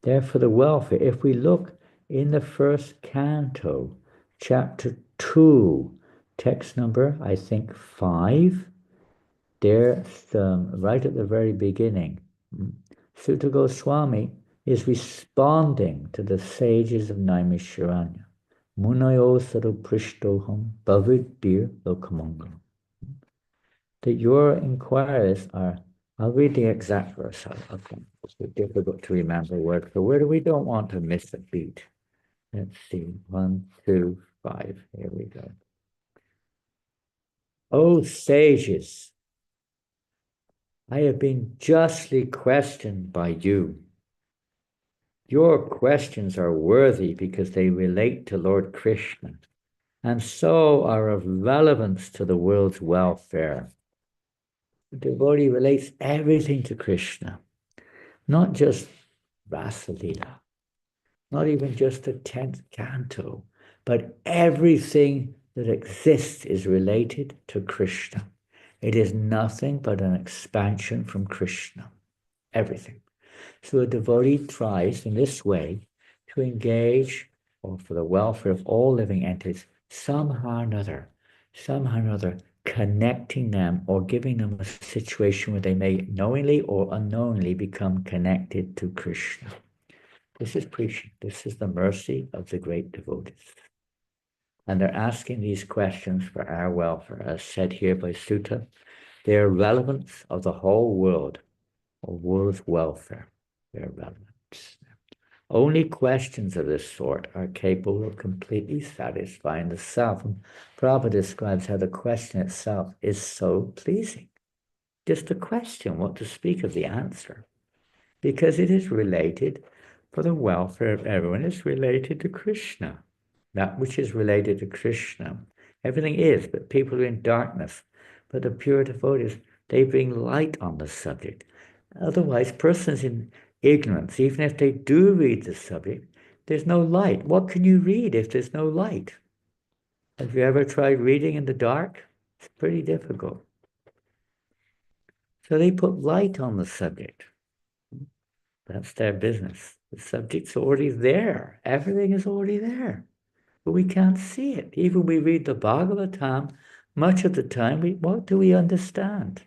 S1: They're for the welfare. If we look in the first canto, chapter 2, text number, I think, 5, there, right at the very beginning, Sutta Goswami is responding to the sages of Naimisharanya. Munayo saruprishtoham bhavidbir lokamangalam. That your inquiries are, I'll read the exact verse. It's difficult to remember word for word. We don't want to miss a beat. Let's see, 1, 2, 5. Here we go. O sages, I have been justly questioned by you. Your questions are worthy because they relate to Lord Krishna and so are of relevance to the world's welfare. The devotee relates everything to Krishna, not just Rasalila, not even just the 10th canto, but everything that exists is related to Krishna. It is nothing but an expansion from Krishna, everything. So a devotee tries in this way to engage, or for the welfare of all living entities, somehow or another, connecting them or giving them a situation where they may knowingly or unknowingly become connected to Krishna. This is preaching. This is the mercy of the great devotees. And they're asking these questions for our welfare, as said here by Sutta. They are relevance of the whole world, or world's welfare. They are relevance. Only questions of this sort are capable of completely satisfying the self. And Prabhupada describes how the question itself is so pleasing. Just the question, what to speak of the answer. Because it is related for the welfare of everyone. It's related to Krishna. That which is related to Krishna. Everything is, but people are in darkness. But the pure devotees, they bring light on the subject. Otherwise, persons in ignorance, even if they do read the subject, there's no light. What can you read if there's no light? Have you ever tried reading in the dark? It's pretty difficult. So they put light on the subject. That's their business. The subject's already there. Everything is already there. But we can't see it. Even we read the Bhagavatam, much of the time, what do we understand?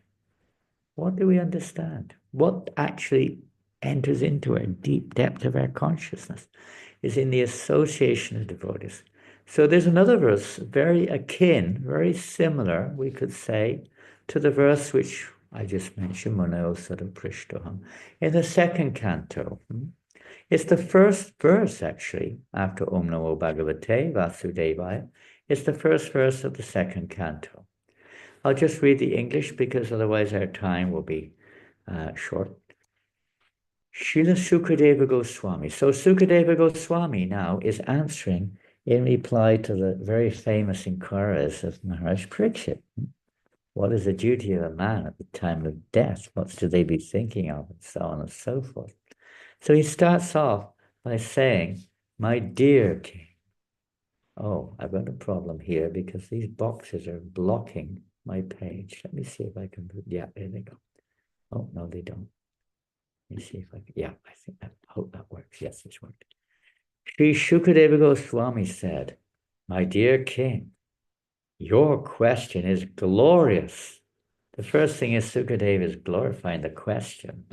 S1: What do we understand? What actually enters into a deep depth of our consciousness is in the association of devotees. So there's another verse, very akin, very similar, we could say, to the verse which I just mentioned, Muneo Sada Prishtoham, in the second canto. It's the first verse, actually, after Om Namo Bhagavate Vasudevaya. It's the first verse of the second canto. I'll just read the English because otherwise our time will be short. Srila Sukadeva Goswami. So Sukadeva Goswami now is answering in reply to the very famous inquiries of Maharaj Parikshit. What is the duty of a man at the time of death? What should they be thinking of? And so on and so forth. So he starts off by saying, my dear king. Oh, I've got a problem here because these boxes are blocking my page. Let me see if I can, yeah, there they go. Oh, no, they don't. Let me see if I can, yeah, I hope that works. Yes, it's worked. Sri Shukadeva Goswami said, my dear king, your question is glorious. The first thing is Sukadeva is glorifying the question.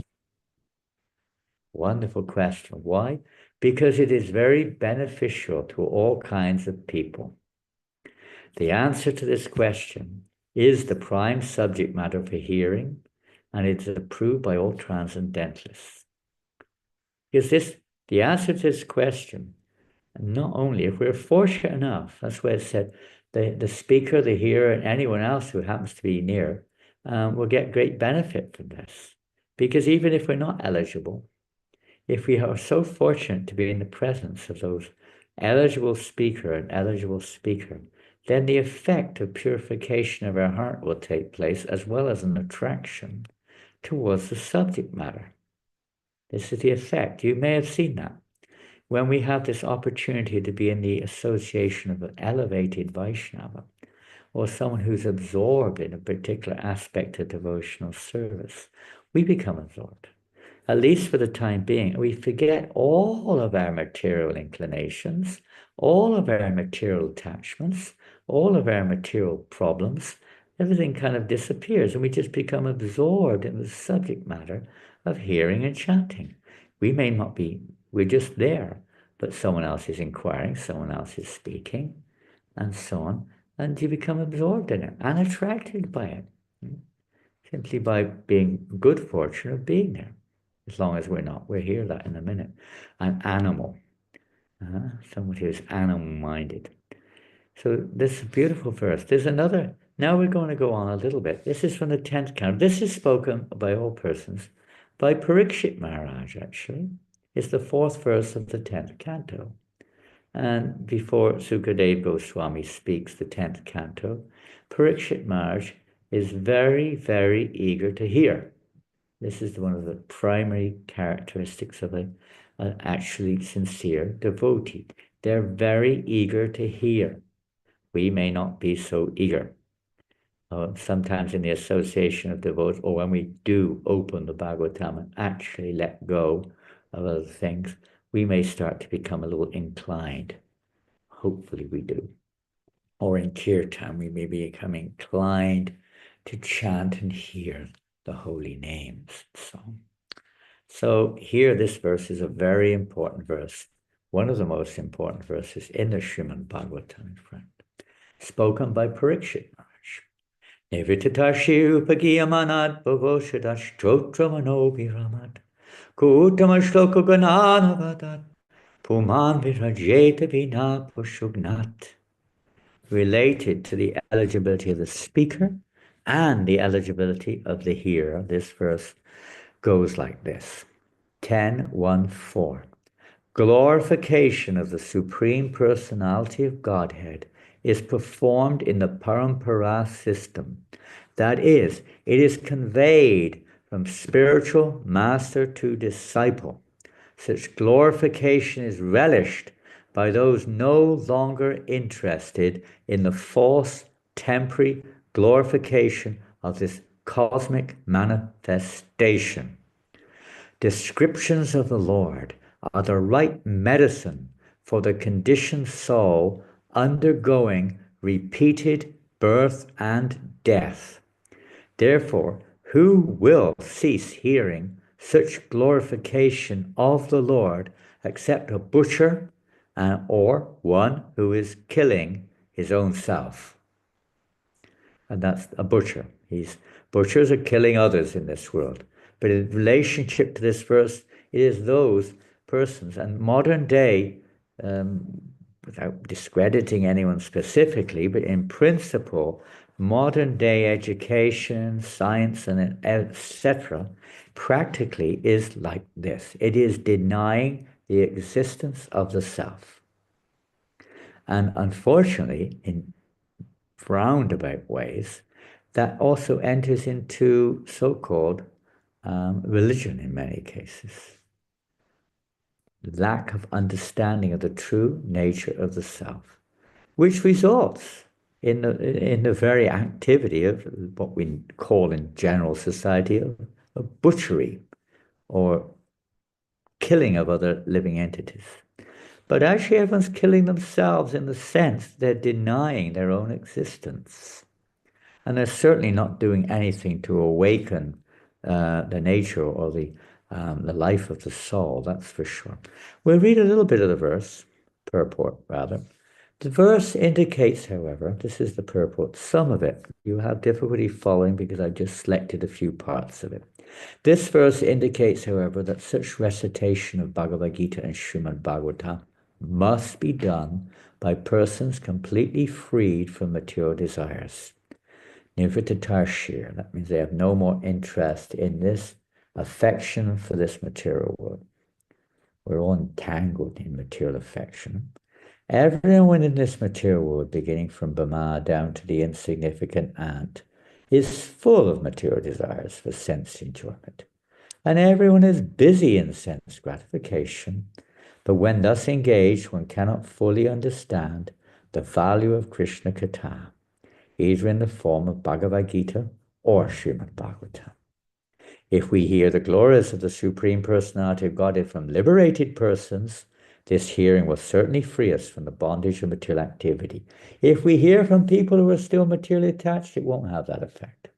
S1: Wonderful question. Why? Because it is very beneficial to all kinds of people. The answer to this question is the prime subject matter for hearing, and it is approved by all transcendentalists. Because the answer to this question, not only if we're fortunate enough, that's why it said the speaker, the hearer, and anyone else who happens to be near will get great benefit from this. Because even if we're not eligible, if we are so fortunate to be in the presence of those eligible speaker and eligible speaker, then the effect of purification of our heart will take place, as well as an attraction towards the subject matter. This is the effect. You may have seen that. When we have this opportunity to be in the association of an elevated Vaishnava, or someone who's absorbed in a particular aspect of devotional service, we become absorbed. At least for the time being, we forget all of our material inclinations, all of our material attachments, all of our material problems. Everything kind of disappears and we just become absorbed in the subject matter of hearing and chanting. We may not be, we're just there, but someone else is inquiring, someone else is speaking, and so on, and you become absorbed in it and attracted by it, simply by being good fortune of being there. As long as we're not, we'll hear that in a minute. An animal, someone who's animal-minded. So this is a beautiful verse. There's another, now we're going to go on a little bit. This is from the 10th canto. This is spoken by all persons, by Parikshit Maharaj, actually. It's the 4th verse of the 10th canto. And before Sukadeva Goswami speaks the 10th canto, Parikshit Maharaj is very, very eager to hear. This is one of the primary characteristics of an actually sincere devotee. They're very eager to hear. We may not be so eager. Sometimes in the association of devotees, or when we do open the Bhagavatam and actually let go of other things, we may start to become a little inclined. Hopefully we do. Or in Kirtan, we may become inclined to chant and hear the holy names. So here, this verse is a very important verse, one of the most important verses in the Srimad Bhagavatam, friend, spoken by Parikshit Maharaj. Nivritatashi upagiyamanat bhavoshadash trotramanobiramad kuttamashloka gananavadat puman virajeta vina pushugnat. Related to the eligibility of the speaker and the eligibility of the hearer, this verse goes like this. 10.1.4. Glorification of the Supreme Personality of Godhead is performed in the Parampara system. That is, it is conveyed from spiritual master to disciple. Such glorification is relished by those no longer interested in the false, temporary glorification of this cosmic manifestation. Descriptions of the Lord are the right medicine for the conditioned soul undergoing repeated birth and death. Therefore, who will cease hearing such glorification of the Lord except a butcher or one who is killing his own self? And that's a butcher. Butchers are killing others in this world. But in relationship to this verse, it is those persons. And modern day, without discrediting anyone specifically, but in principle, modern day education, science, and etc., practically is like this. It is denying the existence of the self. And unfortunately, in roundabout ways, that also enters into so-called religion in many cases. Lack of understanding of the true nature of the self, which results in the very activity of what we call in general society of butchery or killing of other living entities. But actually everyone's killing themselves in the sense they're denying their own existence. And they're certainly not doing anything to awaken the nature or the life of the soul, that's for sure. We'll read a little bit of the verse, purport rather. The verse indicates, however, this is the purport, some of it. You have difficulty following because I just selected a few parts of it. This verse indicates, however, that such recitation of Bhagavad Gita and Srimad Bhagavatam must be done by persons completely freed from material desires. Nivritatashir, that means they have no more interest in this affection for this material world. We're all entangled in material affection. Everyone in this material world, beginning from Brahma down to the insignificant ant, is full of material desires for sense enjoyment. And everyone is busy in sense gratification, but when thus engaged, one cannot fully understand the value of Krishna Katha, either in the form of Bhagavad Gita or Srimad Bhagavatam. If we hear the glories of the Supreme Personality of Godhead from liberated persons, this hearing will certainly free us from the bondage of material activity. If we hear from people who are still materially attached, it won't have that effect.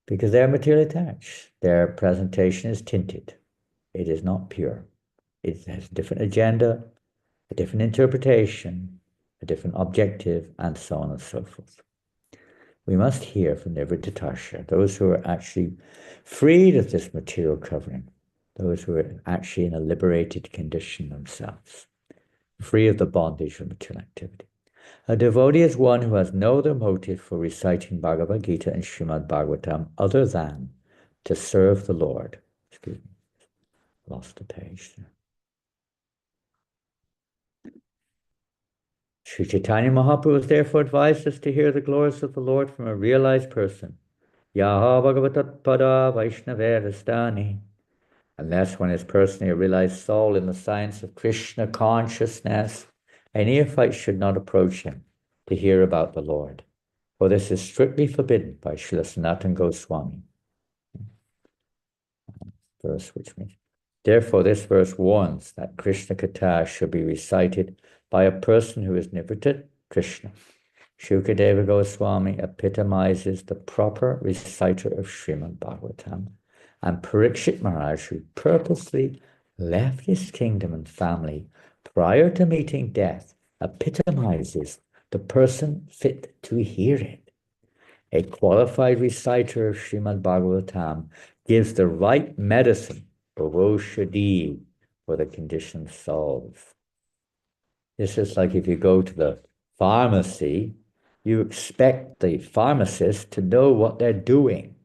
S1: Because they're materially attached. Their presentation is tinted. It is not pure. It has a different agenda, a different interpretation, a different objective, and so on and so forth. We must hear from Nivritatashya, those who are actually freed of this material covering, those who are actually in a liberated condition themselves, free of the bondage of material activity. A devotee is one who has no other motive for reciting Bhagavad Gita and Srimad Bhagavatam other than to serve the Lord. Excuse me, lost the page there. Sri Chaitanya Mahaprabhu has therefore advised us to hear the glories of the Lord from a realized person. Yaha Bhagavatat Pada Vaishnavestani. Unless one is personally a realized soul in the science of Krishna consciousness, a neophyte should not approach him to hear about the Lord, for this is strictly forbidden by Srila Sanatana Goswami. Verse which means, therefore this verse warns that Krishna Katha should be recited by a person who is Nivritat Krishna. Shukadeva Goswami epitomizes the proper reciter of Srimad Bhagavatam And Parikshit Maharaj, who purposely left his kingdom and family prior to meeting death, epitomizes the person fit to hear it. A qualified reciter of Srimad Bhagavatam gives the right medicine, Bhavoshadi, for the condition solved. It's just like if you go to the pharmacy, you expect the pharmacist to know what they're doing.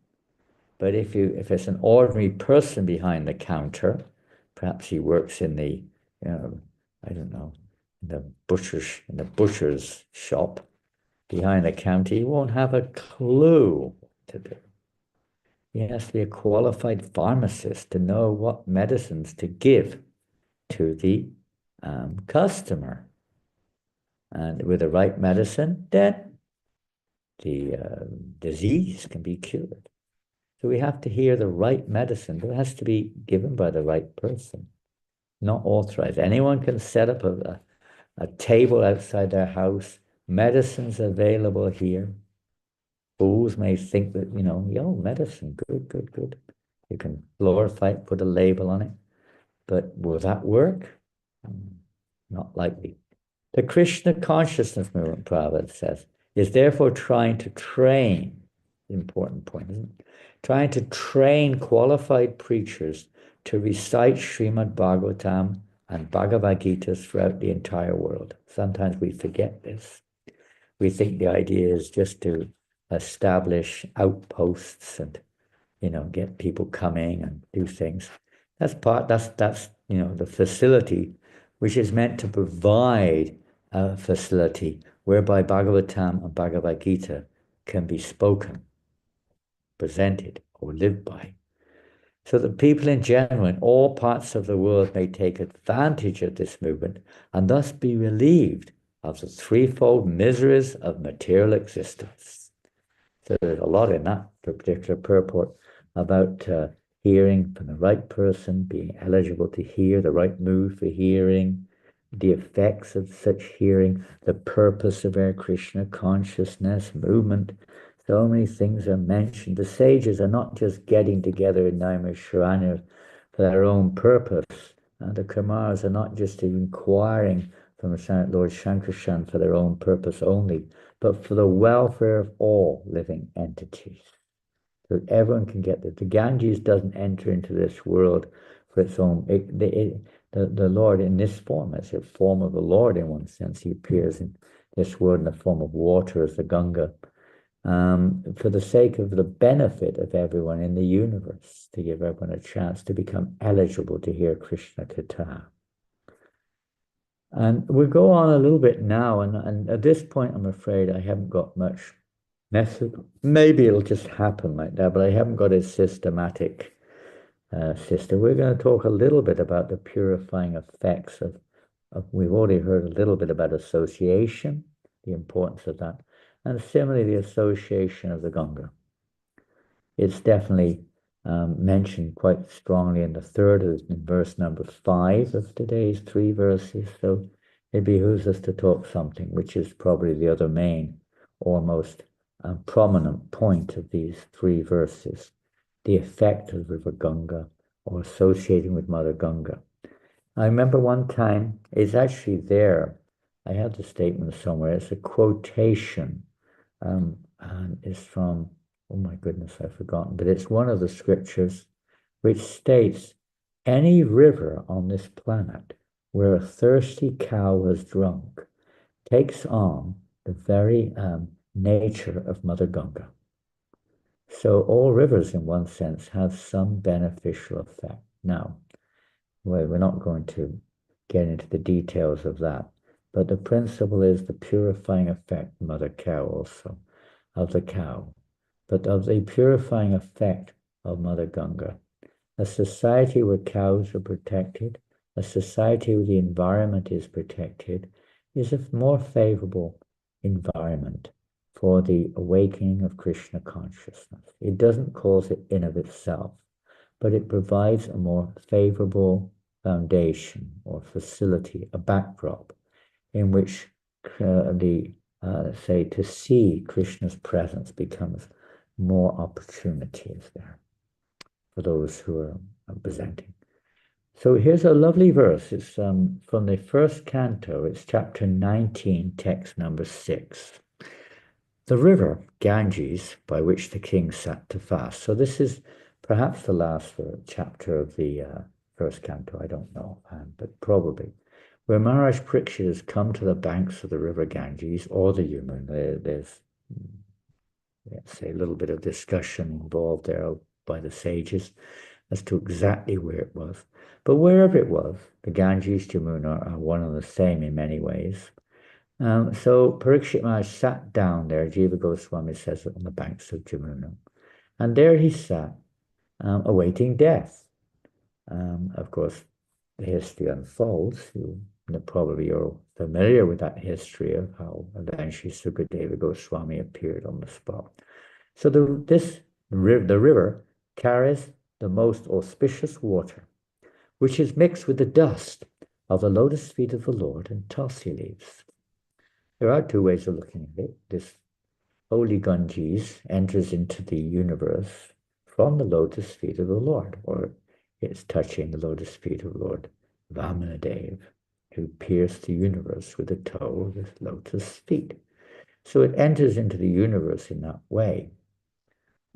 S1: But if it's an ordinary person behind the counter, perhaps he works in the, I don't know, in the butcher's shop behind the counter, he won't have a clue what to do. He has to be a qualified pharmacist to know what medicines to give to the customer. And with the right medicine, then the disease can be cured. So we have to hear the right medicine, but it has to be given by the right person, not authorized. Anyone can set up a table outside their house, medicines available here. Fools may think that, medicine, good. You can glorify it, put a label on it. But will that work? Not likely. The Krishna consciousness movement, Prabhupada says, is therefore trying to train, important point, isn't it? Trying to train qualified preachers to recite Srimad Bhagavatam and Bhagavad Gita throughout the entire world. Sometimes we forget this. We think the idea is just to establish outposts and, get people coming and do things. That's the facility which is meant to provide a facility whereby Bhagavatam and Bhagavad Gita can be spoken, presented, or lived by, so that people in general in all parts of the world may take advantage of this movement and thus be relieved of the threefold miseries of material existence. So there's a lot in that particular purport about hearing from the right person, being eligible to hear, the right mood for hearing, the effects of such hearing, the purpose of our Krishna consciousness movement. So many things are mentioned. The sages are not just getting together in Naimisharanya for their own purpose. The Kumars are not just inquiring from Lord Shankarshan for their own purpose only, but for the welfare of all living entities. So that everyone can get there. The Ganges doesn't enter into this world for its own. The Lord in this form, as a form of the Lord in one sense, he appears in this world in the form of water as the Ganga, for the sake of the benefit of everyone in the universe, to give everyone a chance to become eligible to hear Krishna Katha. And we'll go on a little bit now, and at this point, I'm afraid I haven't got much message. Maybe it'll just happen like that, but I haven't got a systematic system. We're going to talk a little bit about the purifying effects of we've already heard a little bit about association, the importance of that, and similarly the association of the Ganga. It's definitely mentioned quite strongly in the third, in verse number 5 of today's 3 verses. So it behooves us to talk something, which is probably the other main or most prominent point of these 3 verses, the effect of River Ganga or associating with Mother Ganga. I remember one time, it's actually there, I have the statement somewhere, it's a quotation, and it's from, oh my goodness, I've forgotten, but it's one of the scriptures which states, any river on this planet where a thirsty cow has drunk takes on the very nature of Mother Ganga. So all rivers, in one sense, have some beneficial effect. Now, we're not going to get into the details of that, but the principle is the purifying effect, Mother Cow also, of the cow, but of the purifying effect of Mother Ganga. A society where cows are protected, a society where the environment is protected, is a more favorable environment for the awakening of Krishna consciousness. It doesn't cause it in of itself, but it provides a more favorable foundation or facility, a backdrop in which to see Krishna's presence becomes more opportunities there. for those who are presenting. So here's a lovely verse. It's from the first canto. It's chapter 19, text number 6. The river Ganges, by which the king sat to fast. So this is perhaps the last chapter of the first canto. I don't know, but probably. Where Maharaj Parikshit has come to the banks of the river Ganges or the Yamuna. There's, let's say, a little bit of discussion involved there by the sages as to exactly where it was. But wherever it was, the Ganges, Jamuna are one and the same in many ways. So Parikshit Maharaj sat down there, Jiva Goswami says it, on the banks of Jamuna. And there he sat, awaiting death. Of course, the history unfolds. Probably you're familiar with that history of how eventually Sukadeva Goswami appeared on the spot. So the river carries the most auspicious water, which is mixed with the dust of the lotus feet of the Lord and tulsi leaves. There are two ways of looking at it. This holy Ganges enters into the universe from the lotus feet of the Lord, or it's touching the lotus feet of the Lord Vamanadev, who pierced the universe with the toe of his lotus feet. So it enters into the universe in that way.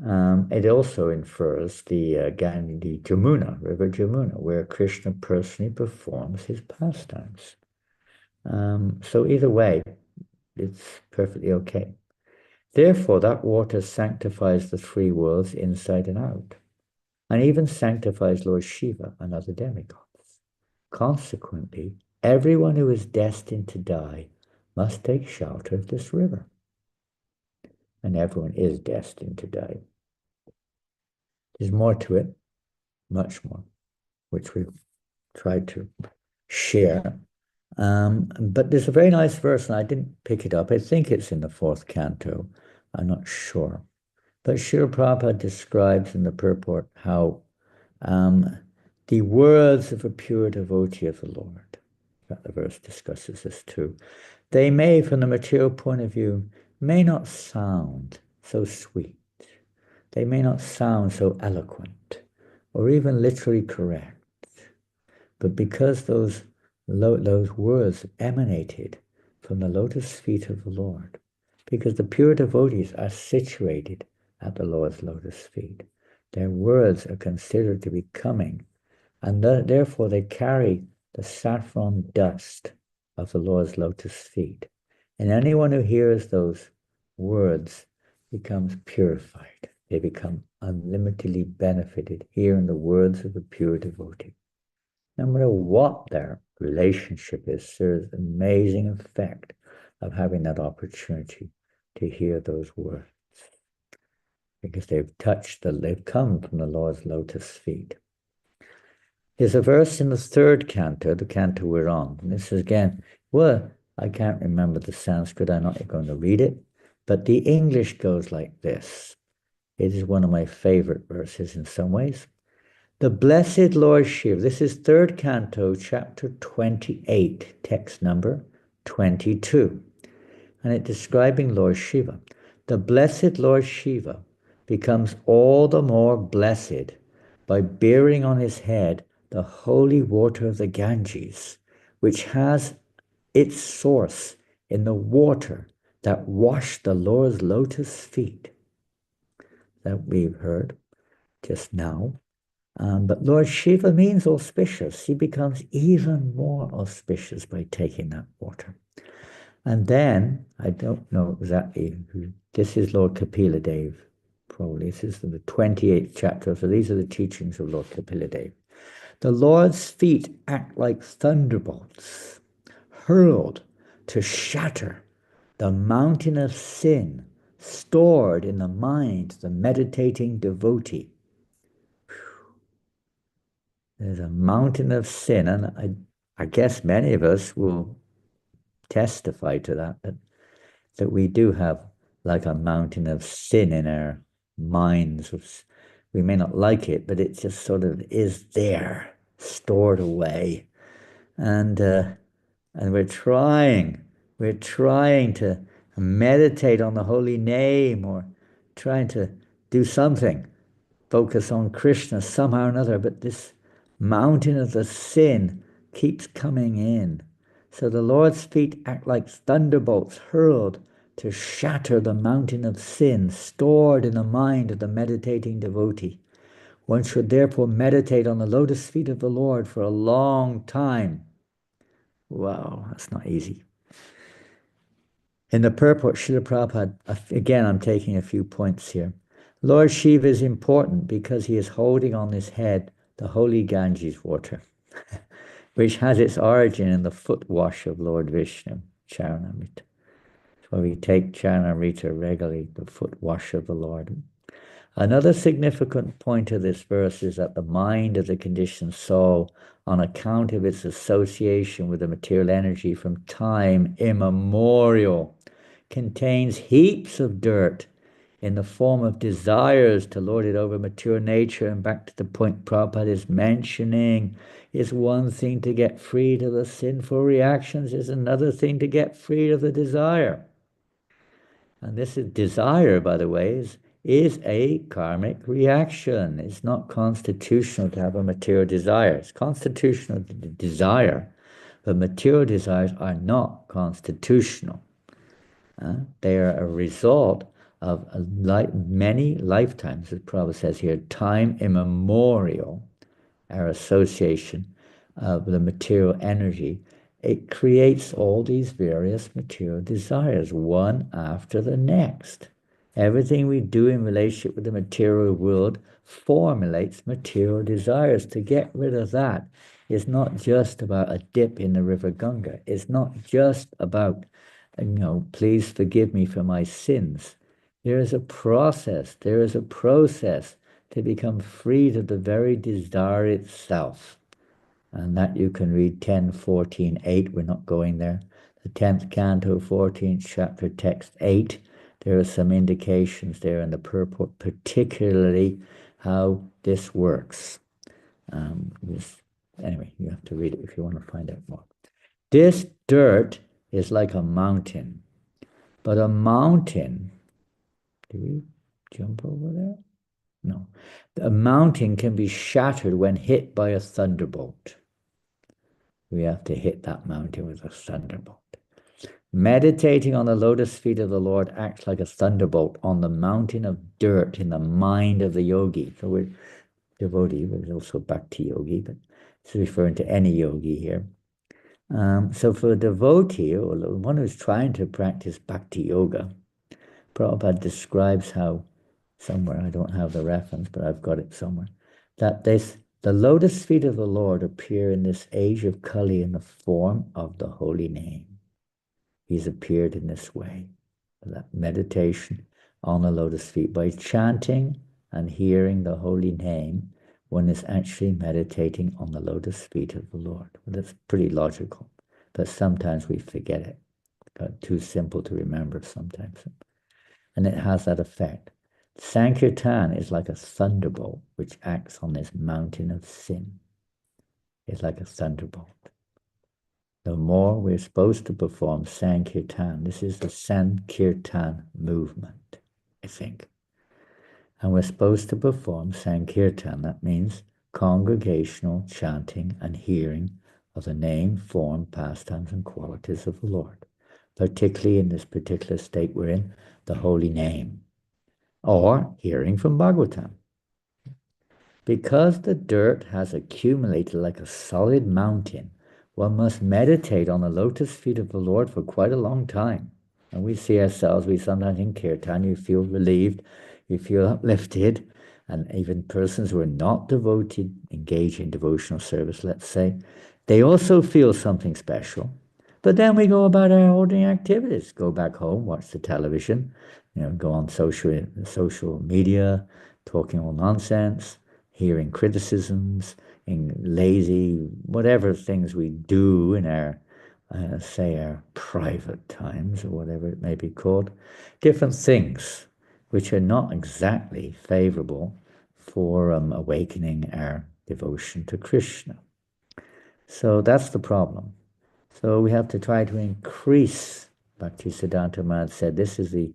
S1: It also infers the Jamuna, River Jamuna, where Krishna personally performs his pastimes. So either way, it's perfectly okay. Therefore, that water sanctifies the three worlds inside and out, and even sanctifies Lord Shiva and other demigods. Consequently, everyone who is destined to die must take shelter of this river. And everyone is destined to die. There's more to it, much more, which we've tried to share. But there's a very nice verse, and I didn't pick it up. I think it's in the fourth canto. I'm not sure. But Srila Prabhupada describes in the purport how the words of a pure devotee of the Lord, that the verse discusses this too, they may, from the material point of view, may not sound so sweet. They may not sound so eloquent or even literally correct. But because those words emanated from the lotus feet of the Lord, because the pure devotees are situated at the Lord's lotus feet, their words are considered to be coming, and therefore they carry the saffron dust of the Lord's lotus feet. And anyone who hears those words becomes purified. They become unlimitedly benefited hearing the words of the pure devotee. No matter what their relationship is, there's an amazing effect of having that opportunity to hear those words. Because they've come from the Lord's lotus feet. There's a verse in the third canto, the canto we're on. And this is again, well, I can't remember the Sanskrit, I'm not going to read it, but the English goes like this. It is one of my favorite verses in some ways. The blessed Lord Shiva, this is third canto, chapter 28, text number 22. And it's describing Lord Shiva. The blessed Lord Shiva becomes all the more blessed by bearing on his head the holy water of the Ganges, which has its source in the water that washed the Lord's lotus feet, that we've heard just now. But Lord Shiva means auspicious. He becomes even more auspicious by taking that water. And then, I don't know exactly who, this is Lord Kapila Dev, probably. This is the 28th chapter, so these are the teachings of Lord Kapila Dev. The Lord's feet act like thunderbolts, hurled to shatter the mountain of sin stored in the mind of the meditating devotee. There's a mountain of sin, and I guess many of us will testify to that we do have like a mountain of sin in our minds. We may not like it, but it just sort of is there, stored away. And we're trying to meditate on the holy name or trying to do something, focus on Krishna somehow or another, but this mountain of the sin keeps coming in. So the Lord's feet act like thunderbolts hurled to shatter the mountain of sin stored in the mind of the meditating devotee. One should therefore meditate on the lotus feet of the Lord for a long time. Wow, that's not easy. In the purport, Srila Prabhupada, again, I'm taking a few points here. Lord Shiva is important because he is holding on his head the holy Ganges water, which has its origin in the foot wash of Lord Vishnu, Charanamrita. So we take Charanamrita regularly, the foot wash of the Lord. Another significant point of this verse is that the mind of the conditioned soul, on account of its association with the material energy from time immemorial, contains heaps of dirt in the form of desires to lord it over mature nature. And back to the point Prabhupada is mentioning, is one thing to get freed of the sinful reactions, is another thing to get freed of the desire. And this is desire, by the way, is a karmic reaction. It's not constitutional to have a material desire. It's constitutional to desire, but material desires are not constitutional. They are a result of many lifetimes, as Prabhupada says here, time immemorial, our association of the material energy. It creates all these various material desires, one after the next. Everything we do in relationship with the material world formulates material desires. To get rid of that is not just about a dip in the river Ganga. It's not just about, please forgive me for my sins. There is a process. There is a process to become freed of the very desire itself. And that you can read 10:14:8. We're not going there. The 10th canto, 14th chapter, text 8. There are some indications there in the purport, particularly how this works. Anyway, you have to read it if you want to find out more. This dirt is like a mountain, but a mountain, do we jump over there? No. A mountain can be shattered when hit by a thunderbolt. We have to hit that mountain with a thunderbolt. Meditating on the lotus feet of the Lord acts like a thunderbolt on the mountain of dirt in the mind of the yogi. So we're devotee, we're also bhakti yogi, but it's referring to any yogi here. So for a devotee, or one who's trying to practice bhakti yoga, Prabhupada describes how, somewhere, I don't have the reference, but I've got it somewhere, that the lotus feet of the Lord appear in this age of Kali in the form of the holy name. He's appeared in this way, that meditation on the lotus feet. By chanting and hearing the holy name, one is actually meditating on the lotus feet of the Lord. Well, that's pretty logical, but sometimes we forget it. It's too simple to remember sometimes. And it has that effect. Sankirtan is like a thunderbolt which acts on this mountain of sin. It's like a thunderbolt. The more we're supposed to perform Sankirtan, this is the Sankirtan movement, I think. And we're supposed to perform Sankirtan. That means congregational chanting and hearing of the name, form, pastimes, and qualities of the Lord, particularly in this particular state we're in, the holy name, or hearing from Bhagavatam. Because the dirt has accumulated like a solid mountain, one must meditate on the lotus feet of the Lord for quite a long time. And we see ourselves, we sometimes in kirtan, you feel relieved, you feel uplifted, and even persons who are not devoted, engaged in devotional service, let's say, they also feel something special. But then we go about our ordinary activities, go back home, watch the television, go on social media, talking all nonsense, hearing criticisms, in lazy, whatever things we do in our, our private times, or whatever it may be called, different things which are not exactly favorable for awakening our devotion to Krishna. So that's the problem. So we have to try to increase, Bhakti Siddhanta Maharaj said, this is the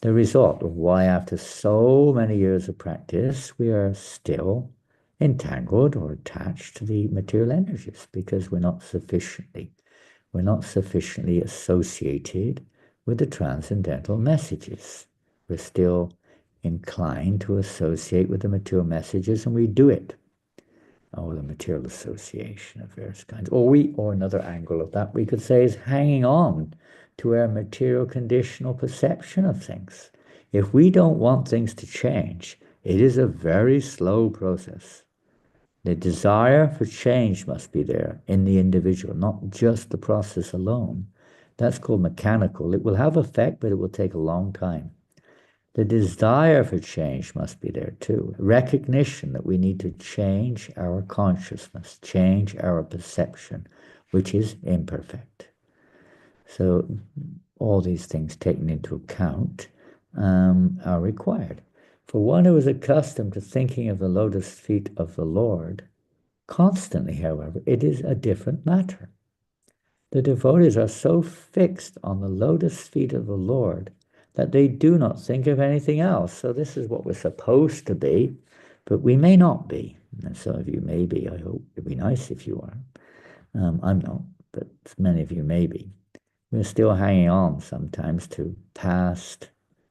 S1: the result of why after so many years of practice, we are still entangled or attached to the material energies because we're not sufficiently associated with the transcendental messages. We're still inclined to associate with the material messages, and we do it. Or the material association of various kinds. Or another angle of that we could say is hanging on to our material conditional perception of things. If we don't want things to change, it is a very slow process. The desire for change must be there in the individual, not just the process alone. That's called mechanical. It will have effect, but it will take a long time. The desire for change must be there too. Recognition that we need to change our consciousness, change our perception, which is imperfect. So all these things taken into account are required. For one who is accustomed to thinking of the lotus feet of the Lord constantly, however, it is a different matter. The devotees are so fixed on the lotus feet of the Lord that they do not think of anything else. So this is what we're supposed to be, but we may not be. And some of you may be. I hope it'd be nice if you are. I'm not, but many of you may be. We're still hanging on sometimes to past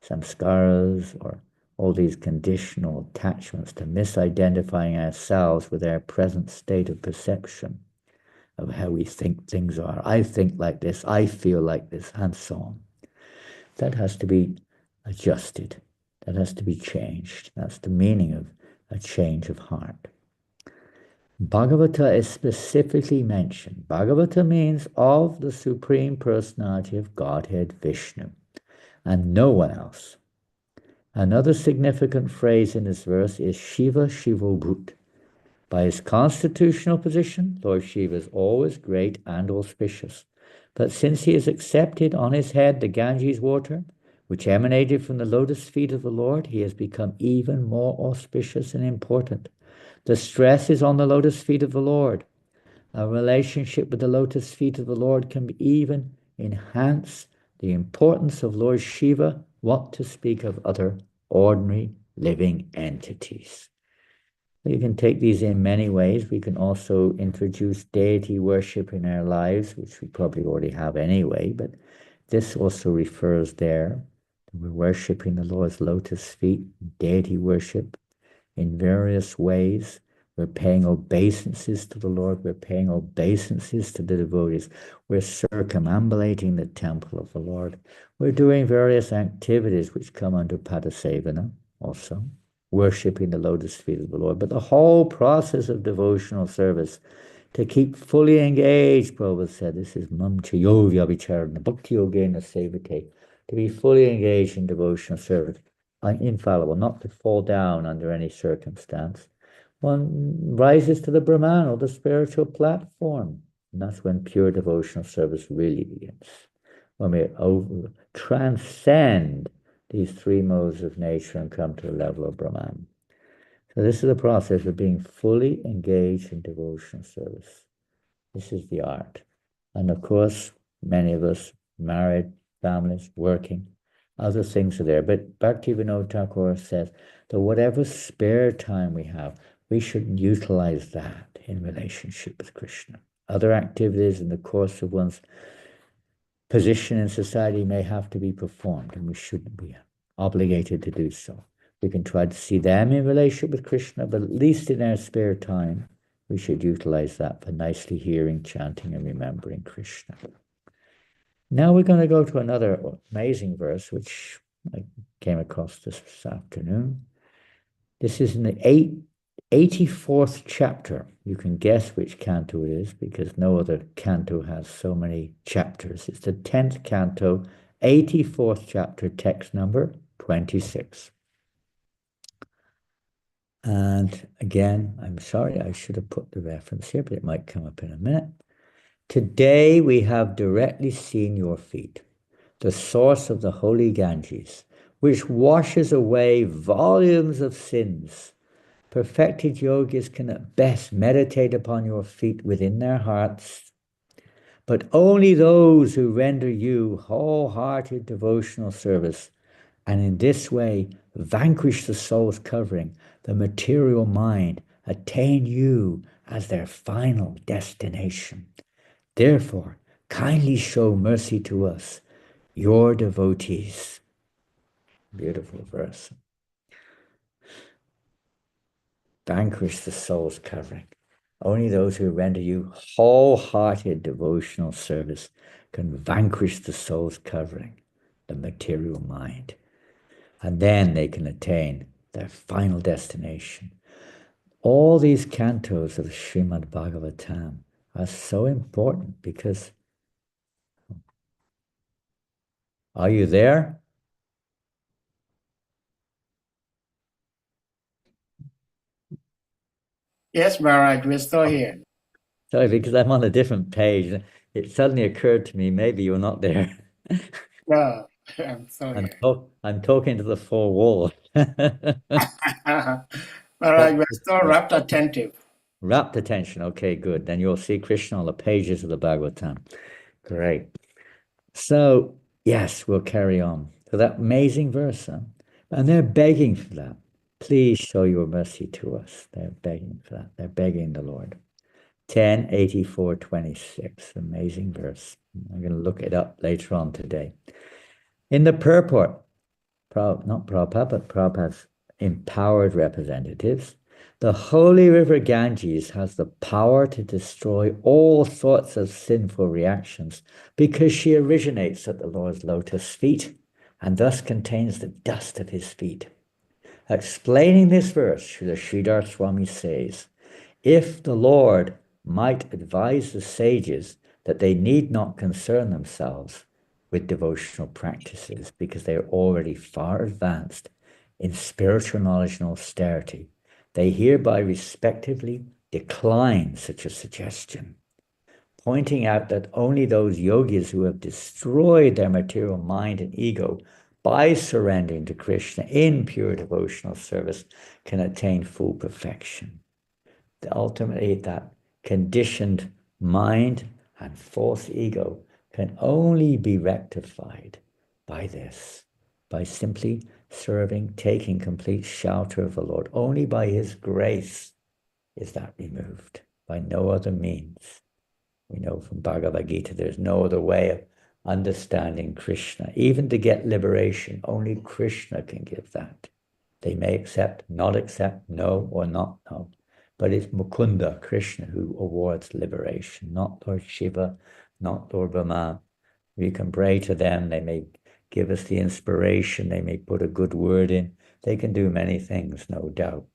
S1: samskaras or all these conditional attachments to misidentifying ourselves with our present state of perception of how we think things are. I think like this, I feel like this, and so on. That has to be adjusted. That has to be changed. That's the meaning of a change of heart. Bhagavata is specifically mentioned. Bhagavata means of the Supreme Personality of Godhead Vishnu, and no one else. Another significant phrase in this verse is Shiva Shivobhut. By his constitutional position, Lord Shiva is always great and auspicious. But since he has accepted on his head the Ganges water, which emanated from the lotus feet of the Lord, he has become even more auspicious and important. The stress is on the lotus feet of the Lord. A relationship with the lotus feet of the Lord can even enhance the importance of Lord Shiva, what to speak of other ordinary living entities. You can take these in many ways. We can also introduce deity worship in our lives, which we probably already have anyway, but this also refers there. We're worshiping the Lord's lotus feet, deity worship in various ways. We're paying obeisances to the Lord. We're paying obeisances to the devotees. We're circumambulating the temple of the Lord. We're doing various activities which come under Padasevana also, worshipping the lotus feet of the Lord. But the whole process of devotional service, to keep fully engaged, Prabhupada said, this is mam chayovya vicharana, bhakti yogena sevate, to be fully engaged in devotional service, infallible, not to fall down under any circumstance. One rises to the Brahman or the spiritual platform. And that's when pure devotional service really begins. When we transcend these three modes of nature and come to the level of Brahman. So this is the process of being fully engaged in devotional service. This is the art. And of course, many of us, married, families, working, other things are there. But Bhaktivinoda Thakur says that whatever spare time we have, we should utilize that in relationship with Krishna. Other activities in the course of one's position in society may have to be performed, and we shouldn't be obligated to do so. We can try to see them in relationship with Krishna, but at least in our spare time, we should utilize that for nicely hearing, chanting, and remembering Krishna. Now we're going to go to another amazing verse, which I came across this afternoon. This is in the 84th chapter. You can guess which canto it is because no other canto has so many chapters. It's the 10th canto, 84th chapter, text number 26. And again, I'm sorry, I should have put the reference here, but it might come up in a minute. Today we have directly seen your feet, the source of the holy Ganges, which washes away volumes of sins. Perfected yogis can at best meditate upon your feet within their hearts, but only those who render you wholehearted devotional service and in this way vanquish the soul's covering, the material mind, attain you as their final destination. Therefore, kindly show mercy to us, your devotees. Beautiful verse. Vanquish the soul's covering. Only those who render you wholehearted devotional service can vanquish the soul's covering, the material mind. And then they can attain their final destination. All these cantos of Srimad Bhagavatam are so important because, are you there?
S2: Yes, Maharaj, we're still here.
S1: Sorry, because I'm on a different page. It suddenly occurred to me, maybe you're not there.
S2: No, I'm still here.
S1: I'm talking to the four walls.
S2: Maharaj, we're still rapt attentive.
S1: Rapt attention. Okay, good. Then you'll see Krishna on the pages of the Bhagavatam. Great. So, yes, we'll carry on. So that amazing verse, huh? And they're begging for that. Please show your mercy to us. They're begging for that. They're begging the Lord. 10:84:26, amazing verse. I'm going to look it up later on today. In the purport, not Prabhupada, but Prabhupada's empowered representatives, the holy river Ganges has the power to destroy all sorts of sinful reactions because she originates at the Lord's lotus feet and thus contains the dust of his feet. Explaining this verse, the Sridhar Swami says, if the Lord might advise the sages that they need not concern themselves with devotional practices because they are already far advanced in spiritual knowledge and austerity, they hereby respectively decline such a suggestion, pointing out that only those yogis who have destroyed their material mind and ego by surrendering to Krishna in pure devotional service can attain full perfection. Ultimately, that conditioned mind and false ego can only be rectified by this, by simply serving, taking complete shelter of the Lord. Only by his grace is that removed, by no other means. We know from Bhagavad Gita, there's no other way of understanding Krishna. Even to get liberation, only Krishna can give that. They may accept, not accept, know or not know. But it's Mukunda, Krishna, who awards liberation, not Lord Shiva, not Lord Brahma. We can pray to them. They may give us the inspiration. They may put a good word in. They can do many things, no doubt.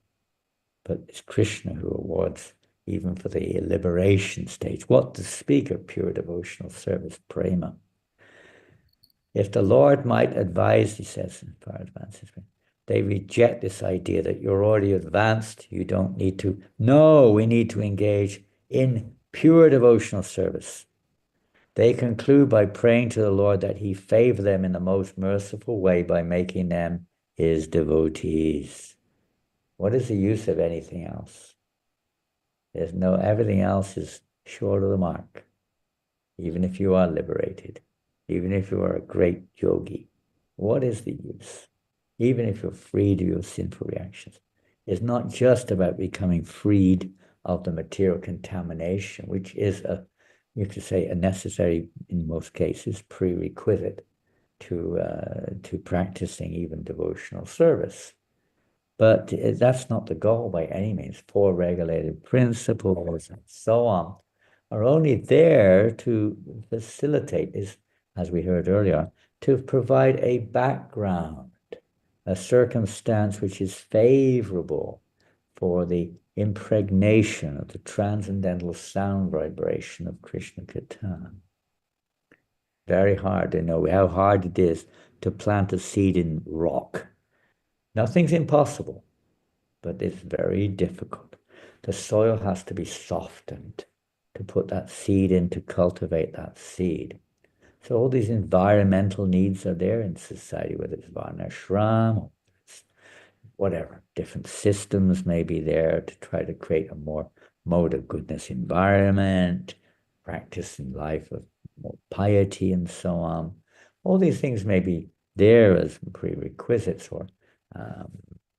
S1: But it's Krishna who awards even for the liberation stage. What to speak of pure devotional service, prema. If the Lord might advise, he says in far advances, they reject this idea that you're already advanced, you don't need to. No, we need to engage in pure devotional service. They conclude by praying to the Lord that he favor them in the most merciful way by making them his devotees. What is the use of anything else? Everything else is short of the mark. Even if you are liberated, even if you are a great yogi, what is the use? Even if you're freed of your sinful reactions. It's not just about becoming freed of the material contamination, which is you could say, a necessary, in most cases, prerequisite to practicing even devotional service. But that's not the goal by any means. Four regulated principles and so on are only there to facilitate this, as we heard earlier, to provide a background, a circumstance which is favorable for the impregnation of the transcendental sound vibration of Krishna Kirtan. Very hard to know how hard it is to plant a seed in rock. Nothing's impossible, but it's very difficult. The soil has to be softened to put that seed in, to cultivate that seed. So all these environmental needs are there in society, whether it's varnashram or whatever. Different systems may be there to try to create a more mode of goodness environment, practice in life of more piety and so on. All these things may be there as prerequisites or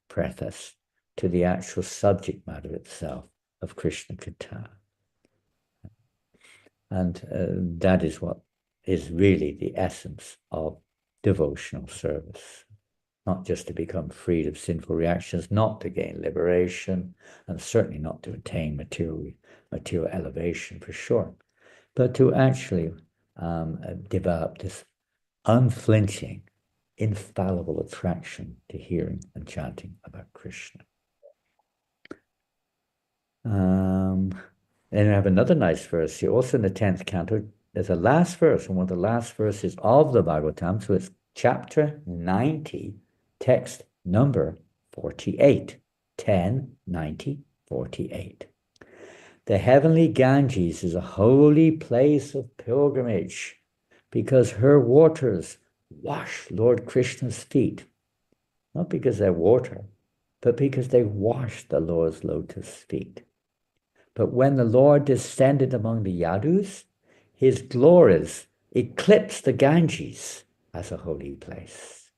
S1: preface to the actual subject matter itself of Krishna Katha. And that is what is really the essence of devotional service. Not just to become freed of sinful reactions, not to gain liberation, and certainly not to attain material elevation for sure, but to actually develop this unflinching, infallible attraction to hearing and chanting about Krishna. Then we have another nice verse here, also in the 10th canto. There's a last verse, and one of the last verses of the Bhagavatam, so it's chapter 90, text number 48, 10, 90, 48. The heavenly Ganges is a holy place of pilgrimage because her waters wash Lord Krishna's feet. Not because they're water, but because they wash the Lord's lotus feet. But when the Lord descended among the Yadus, his glories eclipsed the Ganges as a holy place.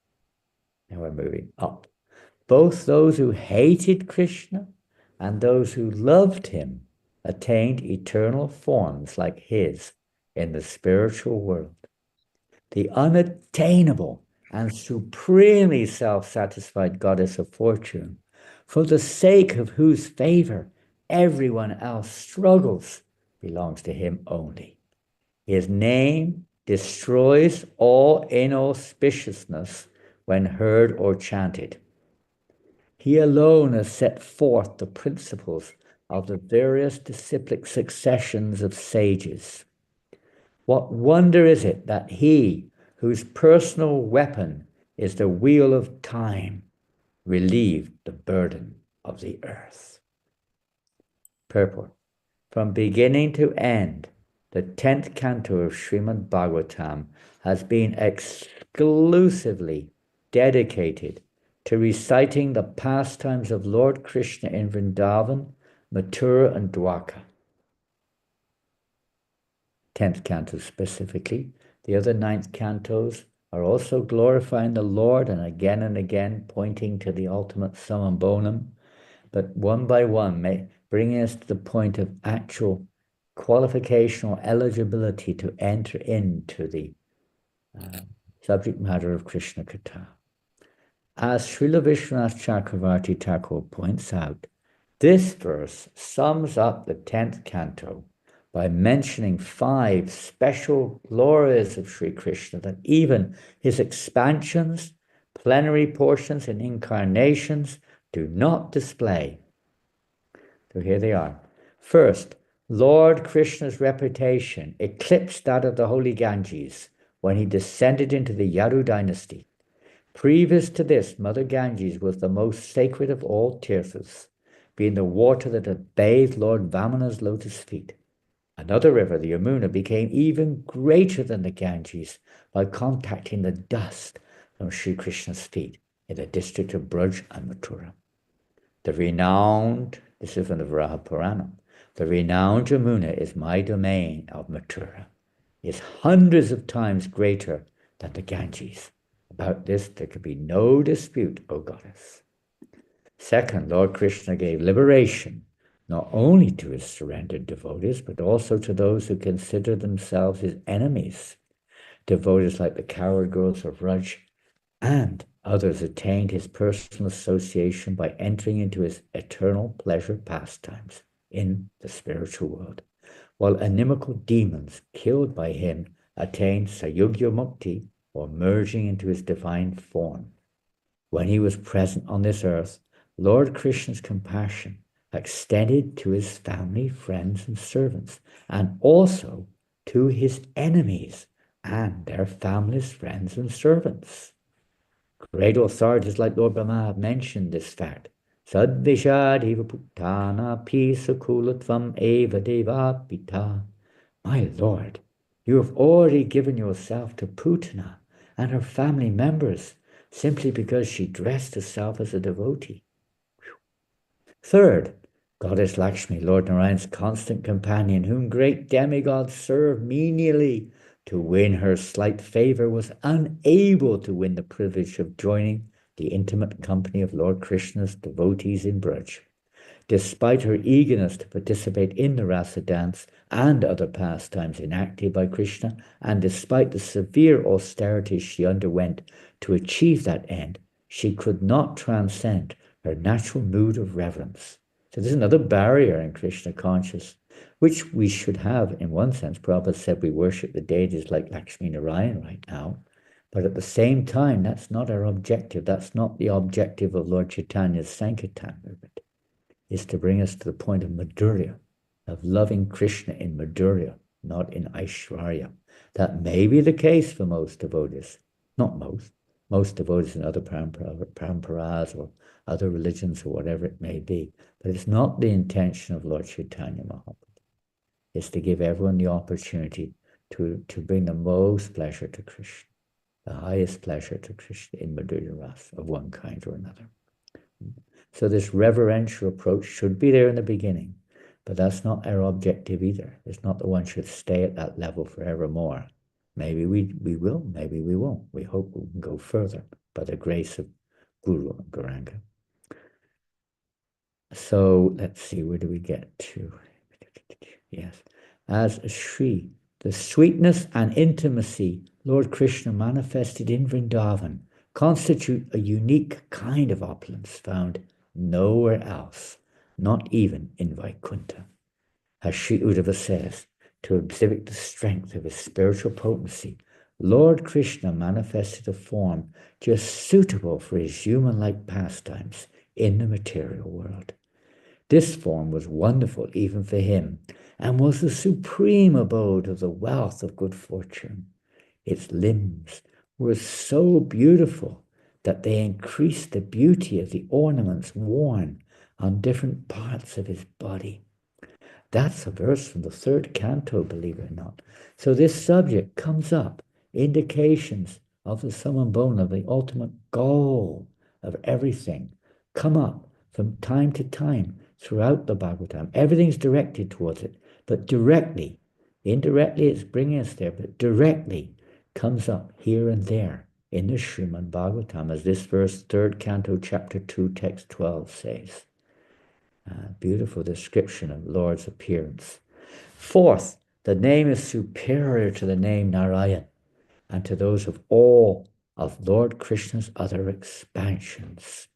S1: Now we're moving up. Both those who hated Krishna and those who loved him attained eternal forms like his in the spiritual world. The unattainable and supremely self-satisfied goddess of fortune, for the sake of whose favor everyone else struggles, belongs to him only. His name destroys all inauspiciousness when heard or chanted. He alone has set forth the principles of the various disciplic successions of sages. What wonder is it that he, whose personal weapon is the wheel of time, relieved the burden of the earth? Purport. From beginning to end, the 10th canto of Srimad Bhagavatam has been exclusively dedicated to reciting the pastimes of Lord Krishna in Vrindavan, Mathura, and Dwarka. 10th canto specifically. The other 9th cantos are also glorifying the Lord and again pointing to the ultimate summum bonum, but one by one bringing us to the point of actual qualification or eligibility to enter into the subject matter of Krishna Katha. As Srila Vishwanath Chakravarti Thakur points out, this verse sums up the 10th canto by mentioning 5 special glories of Sri Krishna that even his expansions, plenary portions, and incarnations do not display. So here they are. First, Lord Krishna's reputation eclipsed that of the holy Ganges when he descended into the Yadu dynasty. Previous to this, Mother Ganges was the most sacred of all tirthas, being the water that had bathed Lord Vamana's lotus feet. Another river, the Yamuna, became even greater than the Ganges by contacting the dust from Sri Krishna's feet in the district of Braj and Mathura. The renowned, this is from the Varaha Purana, the renowned Yamuna is my domain of Mathura, is hundreds of times greater than the Ganges. About this, there could be no dispute, O goddess. Second, Lord Krishna gave liberation not only to his surrendered devotees, but also to those who consider themselves his enemies. Devotees like the coward girls of Raj and others attained his personal association by entering into his eternal pleasure pastimes in the spiritual world, while inimical demons killed by him attained Sayugya Mukti, or merging into his divine form. When he was present on this earth, Lord Krishna's compassion extended to his family, friends, and servants, and also to his enemies and their families, friends, and servants. Great authorities like Lord Brahma have mentioned this fact. Sadvishad eva puttana pisakulatvam eva deva pita. My Lord, you have already given yourself to Putana and her family members simply because she dressed herself as a devotee. Third, Goddess Lakshmi, Lord Narayan's constant companion, whom great demigods serve menially to win her slight favor, was unable to win the privilege of joining the intimate company of Lord Krishna's devotees in Braj. Despite her eagerness to participate in the rasa dance and other pastimes enacted by Krishna, and despite the severe austerities she underwent to achieve that end, she could not transcend her natural mood of reverence. So there's another barrier in Krishna consciousness, which we should have in one sense. Prabhupada said we worship the deities like Lakshmi Narayan right now, but at the same time, that's not our objective. That's not the objective of Lord Chaitanya's Sankirtan movement, is to bring us to the point of Madhurya, of loving Krishna in Madhurya, not in Aishwarya. That may be the case for most devotees, not most devotees in other paramparas or other religions or whatever it may be. But it's not the intention of Lord Chaitanya Mahaprabhu. It's to give everyone the opportunity to bring the most pleasure to Krishna, the highest pleasure to Krishna in Madhurya Rasa of one kind or another. So this reverential approach should be there in the beginning, but that's not our objective either. It's not that one should stay at that level forevermore. Maybe we will, maybe we won't. We hope we can go further by the grace of Guru and Gauranga. So let's see, where do we get to? Yes, as Shri, the sweetness and intimacy Lord Krishna manifested in Vrindavan constitute a unique kind of opulence found nowhere else, not even in Vaikuntha. As Sri Uddhava says, to exhibit the strength of his spiritual potency, Lord Krishna manifested a form just suitable for his human-like pastimes in the material world. This form was wonderful even for him, and was the supreme abode of the wealth of good fortune. Its limbs were so beautiful that they increased the beauty of the ornaments worn on different parts of his body. That's a verse from the 3rd canto, believe it or not. So this subject comes up, indications of the samambona, the ultimate goal of everything, come up from time to time throughout the Bhagavatam. Everything's directed towards it, but directly, indirectly it's bringing us there, but directly comes up here and there in the Srimad Bhagavatam, as this verse, 3rd canto, chapter 2, text 12 says. Beautiful description of Lord's appearance. 4th, the name is superior to the name Narayan and to those of all of Lord Krishna's other expansions.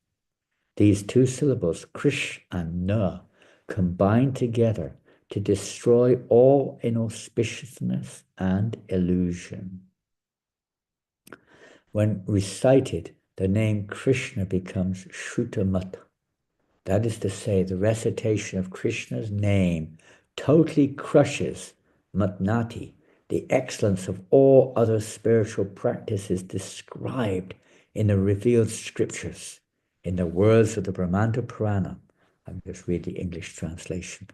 S1: These two syllables, Krish and Na, combine together to destroy all inauspiciousness and illusion. When recited, the name Krishna becomes Shrutamata. That is to say, the recitation of Krishna's name totally crushes Matnati, the excellence of all other spiritual practices described in the revealed scriptures. In the words of the Brahmanda Purana, I'll just read the English translation.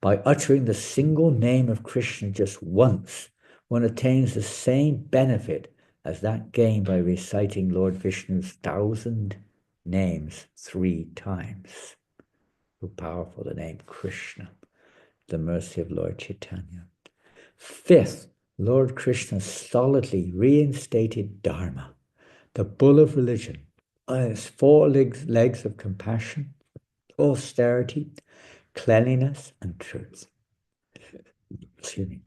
S1: By uttering the single name of Krishna just once, one attains the same benefit as that gained by reciting Lord Vishnu's 1,000 names 3 times. So powerful, the name Krishna, the mercy of Lord Chaitanya. 5th, Lord Krishna solidly reinstated Dharma, the bull of religion, on its 4 legs of compassion, austerity, cleanliness, and truth.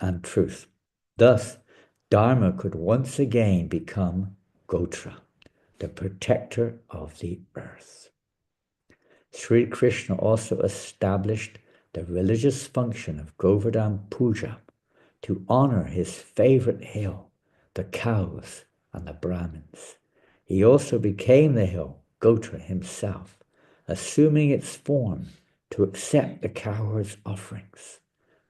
S1: And truth. Thus, Dharma could once again become Gotra, the protector of the earth. Sri Krishna also established the religious function of Govardhan Puja to honor his favorite hill, the cows and the Brahmins. He also became the hill, Gotra himself, assuming its form to accept the cowards' offerings.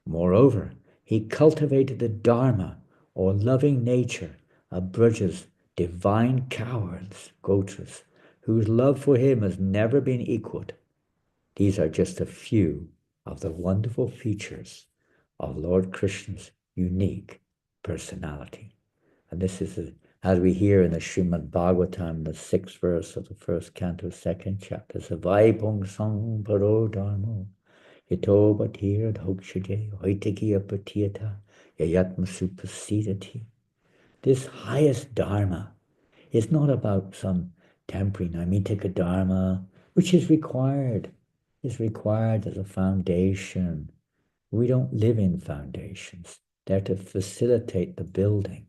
S1: Moreover, he cultivated the Dharma, or loving nature, of Braja's divine cowards, Gotras, whose love for him has never been equaled. These are just a few of the wonderful features of Lord Krishna's unique personality. And this is, as we hear in the Srimad Bhagavatam, the 6th verse of the 1st canto, 2nd chapter, Savaipong Sang Paro Dharmo, Hito Batir Dhokshade, Hoitiki Apatiyata, Yayatma Supasidati. This highest Dharma is not about some temporary Naimittika Dharma, which is required as a foundation. We don't live in foundations. They're to facilitate the building.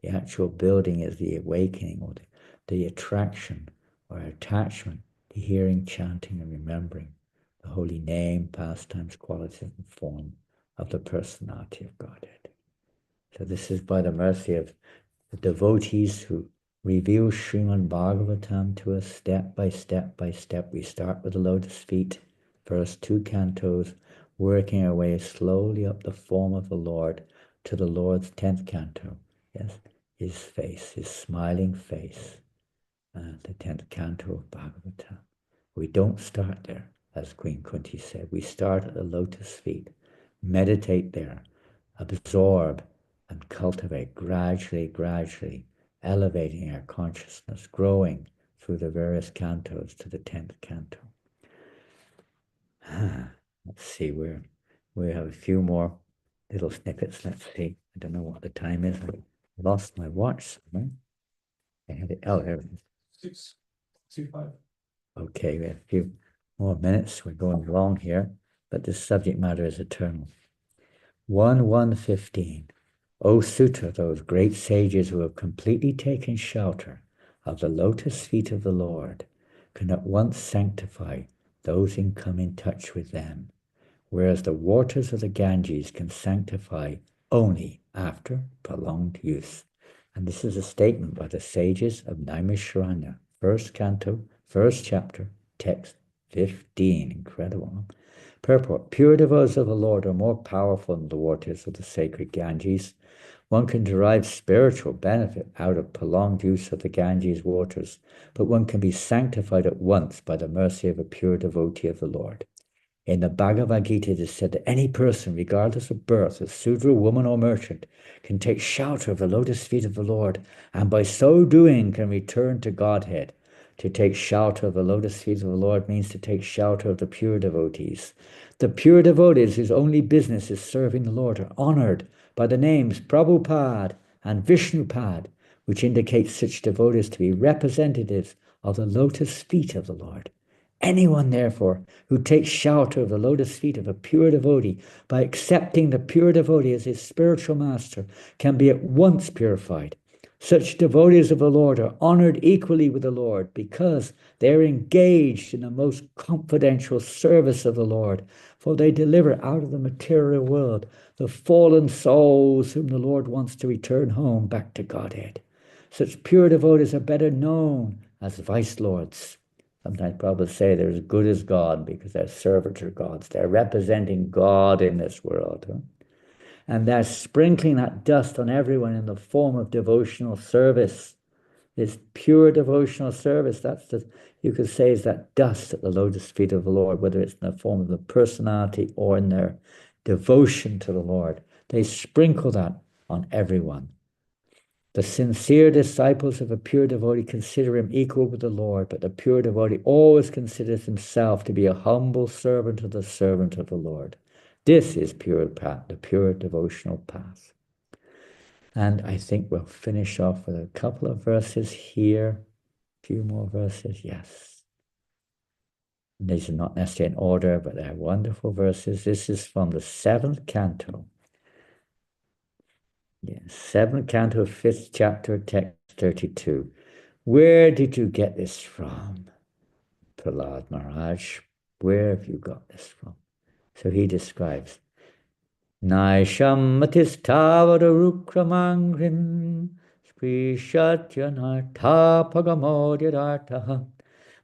S1: The actual building is the awakening or the attraction or attachment to hearing, chanting, and remembering the holy name, pastimes, qualities, and form of the personality of Godhead. So this is by the mercy of the devotees who reveal Srimad Bhagavatam to us step by step by step. We start with the lotus feet, first 2 cantos, working our way slowly up the form of the Lord to the Lord's 10th canto. Yes, his face, his smiling face, the 10th canto of Bhagavatam. We don't start there, as Queen Kunti said. We start at the lotus feet, meditate there, absorb and cultivate gradually, elevating our consciousness, growing through the various cantos to the 10th canto. Let's see, we have a few more little snippets. Let's see. I don't know what the time is. I lost my watch somewhere. I had it. Oh, there it is.
S4: 6:25.
S1: Okay, we have a few more minutes. We're going along here, but this subject matter is eternal. 1:115. O Sutta, those great sages who have completely taken shelter of the lotus feet of the Lord can at once sanctify those who come in touch with them, whereas the waters of the Ganges can sanctify only after prolonged use. And this is a statement by the sages of Naimisharanya, first canto, first chapter, text 15. Incredible. Purport. Pure devotees of the Lord are more powerful than the waters of the sacred Ganges. One can derive spiritual benefit out of prolonged use of the Ganges waters, but one can be sanctified at once by the mercy of a pure devotee of the Lord. In the Bhagavad Gita, it is said that any person, regardless of birth, as Sudra, woman, or merchant, can take shelter of the lotus feet of the Lord, and by so doing can return to Godhead. To take shelter of the lotus feet of the Lord means to take shelter of the pure devotees. The pure devotees whose only business is serving the Lord are honored by the names Prabhupada and Vishnupad, which indicates such devotees to be representatives of the lotus feet of the Lord. Anyone, therefore, who takes shelter of the lotus feet of a pure devotee by accepting the pure devotee as his spiritual master can be at once purified. Such devotees of the Lord are honored equally with the Lord because they are engaged in the most confidential service of the Lord, for they deliver out of the material world the fallen souls whom the Lord wants to return home back to Godhead. Such pure devotees are better known as vice lords. Sometimes Prabhupada say they're as good as God because they're servitor gods. They're representing God in this world. And they're sprinkling that dust on everyone in the form of devotional service. This pure devotional service, you could say, is that dust at the lotus feet of the Lord, whether it's in the form of the personality or in their devotion to the Lord. They sprinkle that on everyone. The sincere disciples of a pure devotee consider him equal with the Lord, but the pure devotee always considers himself to be a humble servant of the Lord. This is pure path, the pure devotional path. And I think we'll finish off with a couple of verses here. A few more verses, yes. These are not necessarily in order, but they're wonderful verses. This is from the 7th canto. Yes, 7th canto, 5th chapter, text 32. Where did you get this from, Prahlad Maharaj? Where have you got this from? So he describes, Naisham matistavadarukramangrim sprishatyanartha pagamodyartha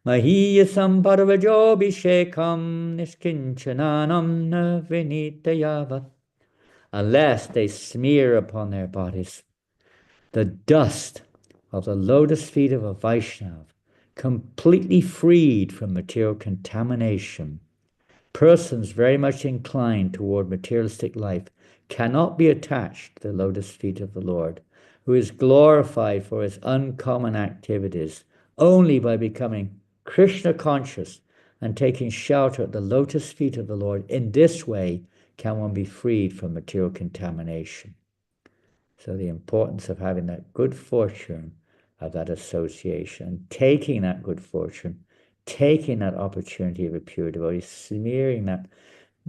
S1: mahiyasam parvajobhishekam niskinchananam na vinitayavat. Unless they smear upon their bodies the dust of the lotus feet of a Vaishnav, completely freed from material contamination, persons very much inclined toward materialistic life cannot be attached to the lotus feet of the Lord, who is glorified for his uncommon activities only by becoming Krishna conscious and taking shelter at the lotus feet of the Lord. In this way can one be freed from material contamination. So the importance of having that good fortune of that association, taking that good fortune, taking that opportunity of a pure devotee, smearing that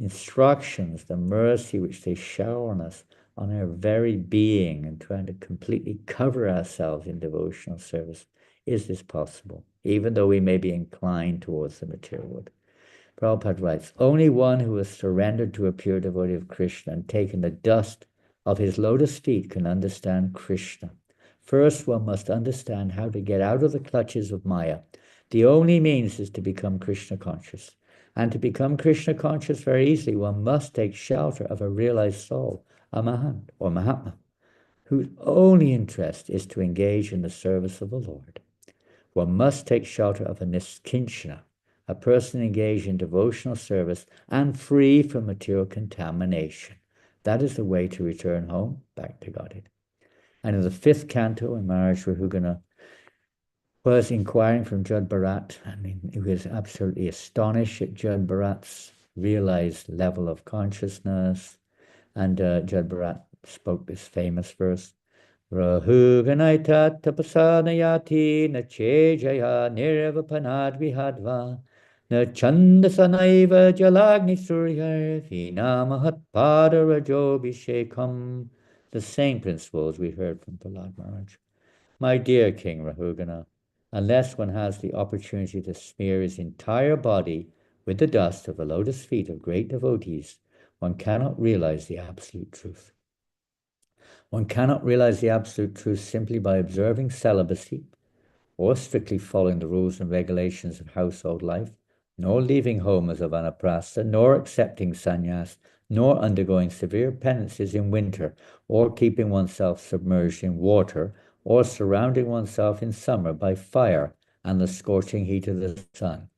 S1: instructions, the mercy which they shower on us, on our very being, and trying to completely cover ourselves in devotional service. Is this possible? Even though we may be inclined towards the material world. Prabhupada writes, only one who has surrendered to a pure devotee of Krishna and taken the dust of his lotus feet can understand Krishna. First, one must understand how to get out of the clutches of Maya. The only means is to become Krishna conscious. And to become Krishna conscious very easily, one must take shelter of a realized soul, a Mahant or Mahatma, whose only interest is to engage in the service of the Lord. One must take shelter of a Niskinchana, a person engaged in devotional service and free from material contamination. That is the way to return home, back to Godhead. And in the 5th canto, when Maharaj Rahugana was inquiring from Jad Bharat, and he was absolutely astonished at Jad Bharat's realized level of consciousness, and Jad Bharat spoke this famous verse, Rahuganaita tapasanayati na chejaya nirvapanad vihadva na chandasanaiva jalagni surya vinamahat padarajobhishekam. The same principles we heard from Prahlad Maharaj. My dear King Rahugana, unless one has the opportunity to smear his entire body with the dust of the lotus feet of great devotees, one cannot realize the absolute truth. One cannot realize the absolute truth simply by observing celibacy or strictly following the rules and regulations of household life, nor leaving home as a vanaprastha, nor accepting sannyas, nor undergoing severe penances in winter, or keeping oneself submerged in water, or surrounding oneself in summer by fire and the scorching heat of the sun.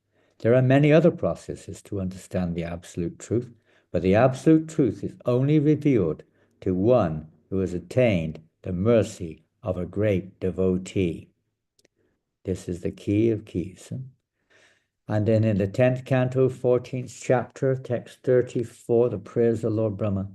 S1: There are many other processes to understand the absolute truth, but the absolute truth is only revealed to one who has attained the mercy of a great devotee. This is the key of keys. And then in the 10th canto, 14th chapter, text 34, the prayers of Lord Brahma.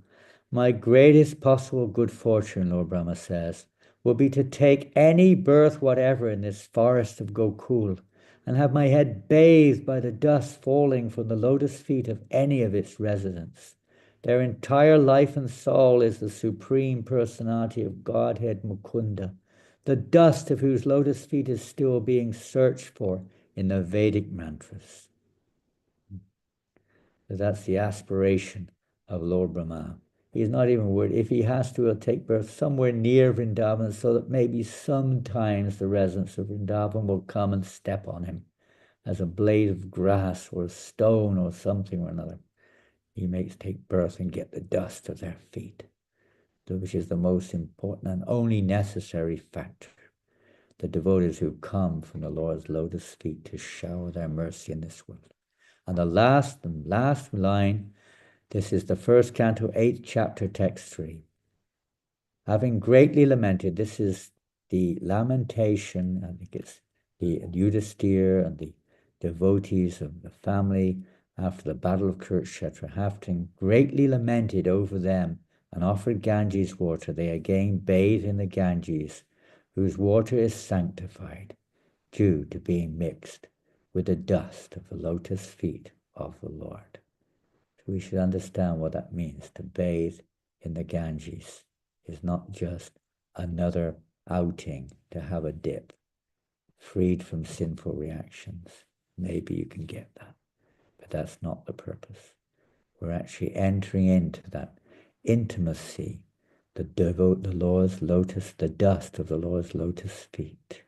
S1: My greatest possible good fortune, Lord Brahma says, will be to take any birth whatever in this forest of Gokul and have my head bathed by the dust falling from the lotus feet of any of its residents. Their entire life and soul is the Supreme Personality of Godhead Mukunda, the dust of whose lotus feet is still being searched for in the Vedic mantras. So that's the aspiration of Lord Brahma. He's not even worried. If he has to, he'll take birth somewhere near Vrindavan so that maybe sometimes the residents of Vrindavan will come and step on him as a blade of grass or a stone or something or another. He makes take birth and get the dust of their feet, which is the most important and only necessary factor. The devotees who come from the Lord's lotus feet to shower their mercy in this world. And the last line, this is the 1st canto, 8th chapter, text 3. Having greatly lamented, this is the lamentation, I think it's the Yudhisthira and the devotees of the family after the battle of Kurukshetra, having greatly lamented over them and offered Ganges water, they again bathe in the Ganges, whose water is sanctified due to being mixed with the dust of the lotus feet of the Lord. So we should understand what that means. To bathe in the Ganges is not just another outing to have a dip, freed from sinful reactions. Maybe you can get that, but that's not the purpose. We're actually entering into that intimacy, the Lord's lotus, the dust of the Lord's lotus feet.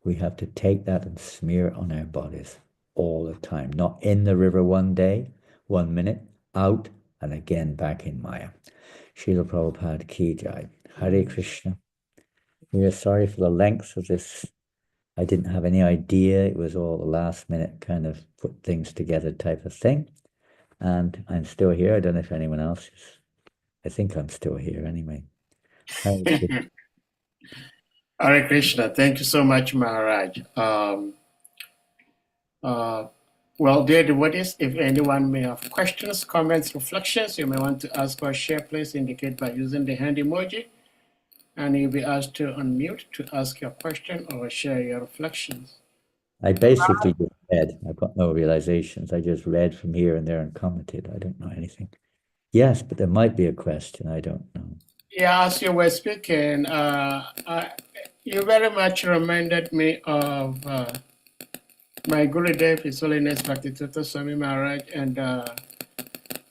S1: We have to take that and smear it on our bodies all the time, not in the river one day, 1 minute, out, and again back in Maya. Srila Prabhupada Ki Jai. Hare Krishna. We are sorry for the length of this. I didn't have any idea. It was all the last minute kind of put things together type of thing. And I'm still here. I don't know if anyone else is. I think I'm still here anyway.
S2: Hare Krishna. Thank you so much, Maharaj. Well, dear devotees, if anyone may have questions, comments, reflections, you may want to ask or share, please indicate by using the hand emoji. and you'll be asked to unmute to ask your question or share your reflections.
S1: I basically just read. I've got no realizations. I just read from here and there and commented. I don't know anything. Yes, but there might be a question. I don't know.
S2: Yeah, as you were speaking, you very much reminded me of my Gurudev, His Holiness Bhaktivedanta Swami Maharaj, and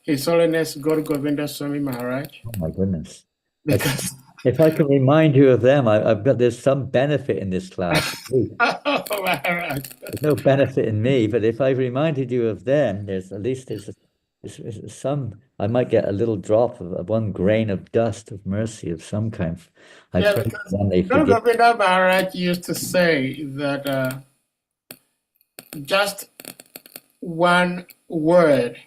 S2: His Holiness Gaur Govinda Swami Maharaj.
S1: Oh my goodness.
S2: Because
S1: If I can remind you of them, I've got, there's some benefit in this class.
S2: oh, Maharaj.
S1: There's no benefit in me, but if I've reminded you of them, there's at least there's some, I might get a little drop of 1 grain of dust of mercy of some kind. I
S2: Yeah,
S1: pray
S2: because
S1: when they
S2: Gaur
S1: forget.
S2: Govinda Maharaj used to say that just one word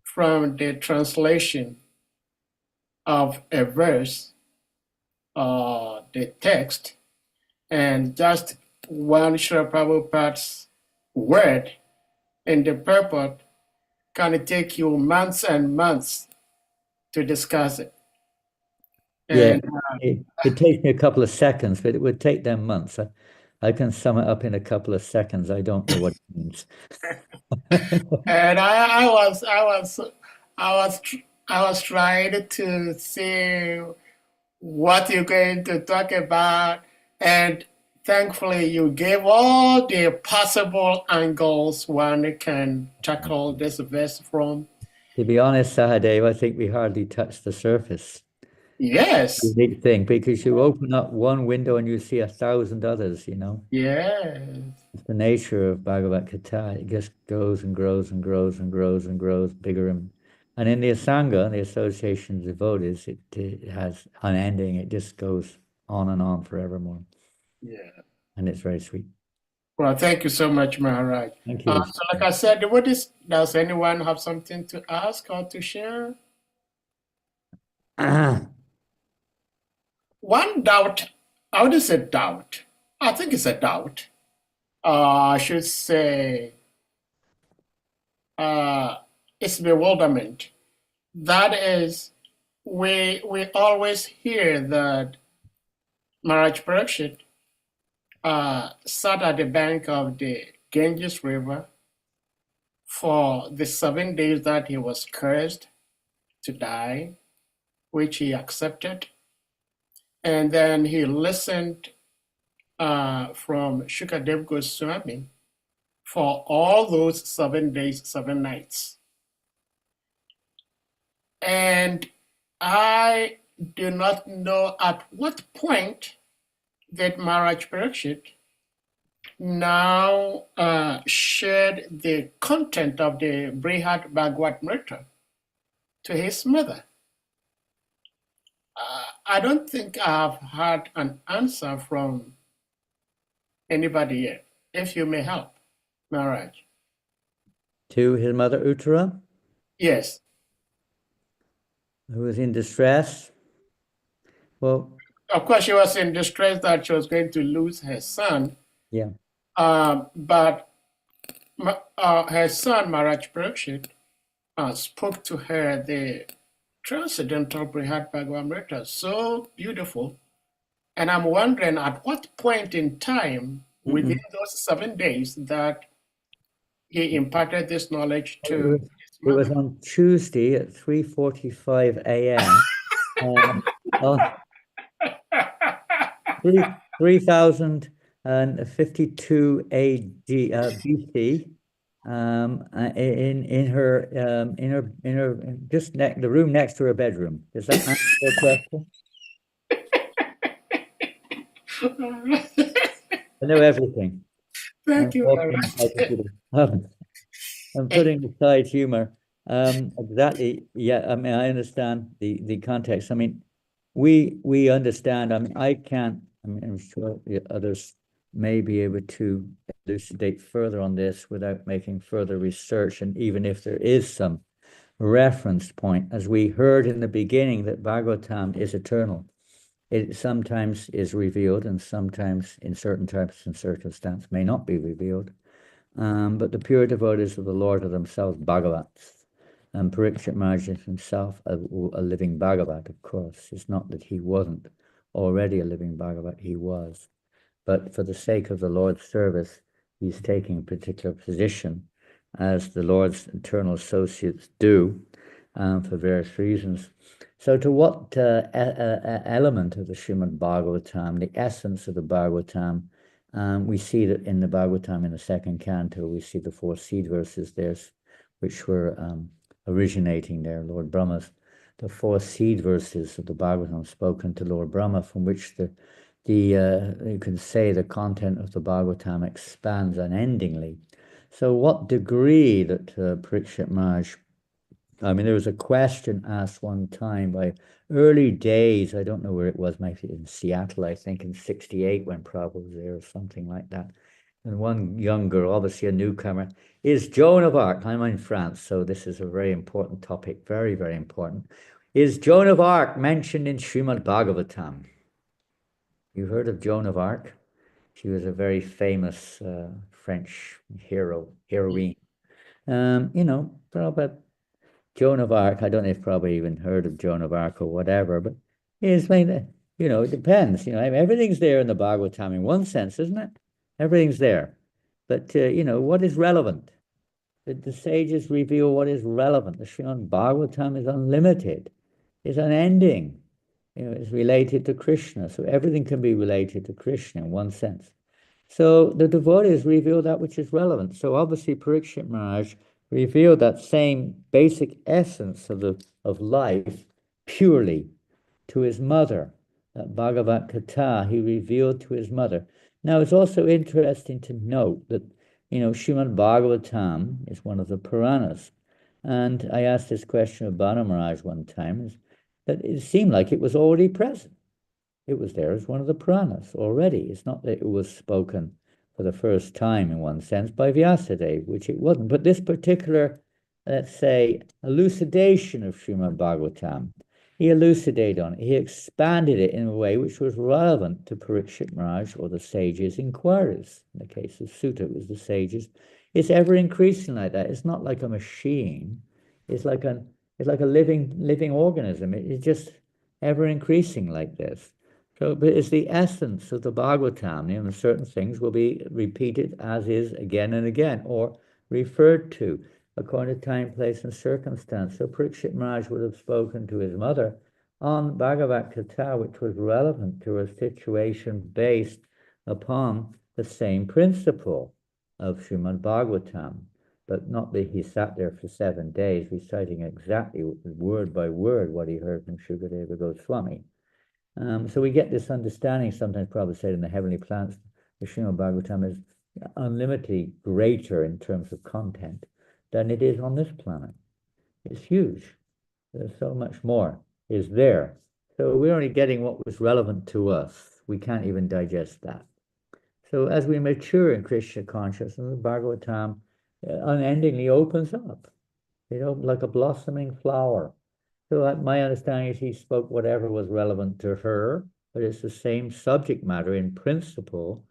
S2: from the translation of a verse or the text, and just one Srila Prabhupada's word in the purport can take you months and months to discuss it.
S1: Yeah,
S2: And
S1: it takes me a couple of seconds, but it would take them months. I can sum it up in a couple of seconds. I don't know what it means.
S2: and I was trying to see what you're going to talk about, and thankfully you gave all the possible angles one can tackle this verse from.
S1: To be honest, Sahadev, I think we hardly touched the surface.
S2: Yes.
S1: Unique thing, because you open up one window and you see 1,000 others, you know.
S2: Yes.
S1: It's the nature of Bhagavad Gita. It just grows and grows and grows and grows and grows bigger. And in the Asanga, the Association of Devotees, it has unending. It just goes on and on forevermore.
S2: Yeah.
S1: And it's very sweet.
S2: Well, thank you so much, Maharaj.
S1: Thank you.
S2: So like I said, does anyone have something to ask or to share? One doubt, I wouldn't say doubt. I think it's a doubt. I should say it's bewilderment. That is, we always hear that Maharaj Parikshit sat at the bank of the Ganges River for the 7 days that he was cursed to die, which he accepted. And then he listened from Shukadev Goswami for all those 7 days, 7 nights. And I do not know at what point that Maharaj Parikshit now shared the content of the Brihad Bhagavatamrita to his mother. I don't think I've had an answer from anybody yet. If you may help, Maharaj.
S1: To his mother Uttara,
S2: Yes.
S1: who was in distress. Well,
S2: Of course, she was in distress that she was going to lose her son.
S1: yeah.
S2: But her son, Maharaj Parikshit, spoke to her the transcendental Brihad Bhagavatamrita, so beautiful. And I'm wondering at what point in time within those 7 days that he imparted this knowledge to his
S1: It was
S2: mother.
S1: on Tuesday at 3:45 a.m. 3052 AD BC. In her just the room next to her bedroom. Does that answer your question? I know everything.
S2: Thank you.
S1: I'm putting aside humor. Exactly. Yeah. I mean, I understand the context. I mean, we understand. I mean, I can't. I mean, I'm sure the others may be able to elucidate further on this without making further research. And even if there is some reference point, as we heard in the beginning, that Bhagavatam is eternal. It sometimes is revealed, and sometimes, in certain types and circumstances, may not be revealed. But the pure devotees of the Lord are themselves Bhagavats. And Parikshit Maharaj is himself a living Bhagavat, of course. It's not that he wasn't already a living Bhagavat, he was. But for the sake of the Lord's service, he's taking a particular position, as the Lord's eternal associates do, for various reasons. So to what element of the Srimad Bhagavatam, the essence of the Bhagavatam, we see that in the Bhagavatam, in the second canto, we see the 4 seed verses there, which were originating there, Lord Brahma's. The 4 seed verses of the Bhagavatam spoken to Lord Brahma, from which you can say the content of the Bhagavatam expands unendingly. So what degree that Parikshit Maharaj, there was a question asked one time by early days, I don't know where it was, maybe in Seattle, I think in 68 when Prabhupada was there or something like that. And one young girl, obviously a newcomer, is Joan of Arc. I'm in France, so this is a very important topic, very, very important. Is Joan of Arc mentioned in Srimad Bhagavatam? You heard of Joan of Arc? She was a very famous French heroine. Prabhupada, Joan of Arc, I don't know if probably even heard of Joan of Arc or whatever, but it's like, it depends. Everything's there in the Bhagavatam in one sense, isn't it? Everything's there. But, what is relevant? The sages reveal what is relevant. The Srimad Bhagavatam is unlimited, is unending. It's related to Krishna. So everything can be related to Krishna in one sense. So the devotees reveal that which is relevant. So obviously Parikshit Maharaj revealed that same basic essence of life purely to his mother. That Bhagavat Katha he revealed to his mother. Now it's also interesting to note that Srimad Bhagavatam is one of the Puranas. And I asked this question of Bhanu Maharaj one time, that it seemed like it was already present. It was there as one of the Puranas already. It's not that it was spoken for the first time in one sense by Vyasadeva, which it wasn't. But this particular, let's say, elucidation of Srimad Bhagavatam, he elucidated on it. He expanded it in a way which was relevant to Parikshit Maharaj or the sages' inquiries. In the case of Sutta, it was the sages. It's ever increasing like that. It's not like a machine. It's like a living organism. It's just ever increasing like this. So, but it's the essence of the Bhagavatam, certain things will be repeated as is again and again, or referred to according to time, place, and circumstance. So Parikshit Maharaj would have spoken to his mother on Bhagavat Gita, which was relevant to a situation based upon the same principle of Srimad Bhagavatam, but not that he sat there for 7 days reciting exactly word by word what he heard from Shukadeva Goswami. So we get this understanding, sometimes Prabhupada said in the heavenly planets, the Srimad Bhagavatam is unlimitedly greater in terms of content than it is on this planet. It's huge. There's so much more is there. So we're only getting what was relevant to us. We can't even digest that. So as we mature in Krishna consciousness, the Bhagavatam unendingly opens up. It opens like a blossoming flower. So my understanding is he spoke whatever was relevant to her, but it's the same subject matter in principle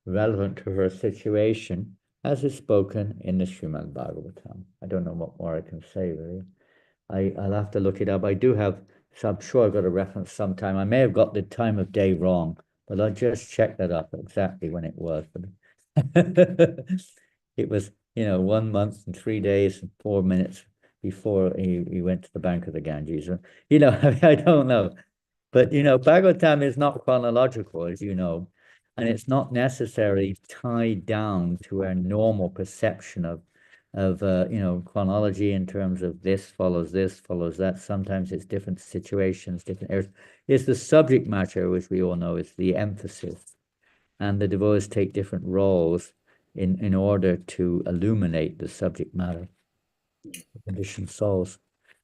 S1: relevant to her situation as is spoken in the Srimad Bhagavatam. I don't know what more I can say, really. I'll have to look it up. I do have, so I'm sure I got a reference sometime. I may have got the time of day wrong, but I'll just check that up exactly when it was. It was, 1 month and 3 days and 4 minutes before he went to the bank of the Ganges. I don't know. But, Bhagavatam is not chronological, as you know, and it's not necessarily tied down to our normal perception of chronology in terms of this, follows that. Sometimes it's different situations, different areas. It's the subject matter, which we all know is the emphasis. And the devotees take different roles in order to illuminate the subject matter. Conditioned souls.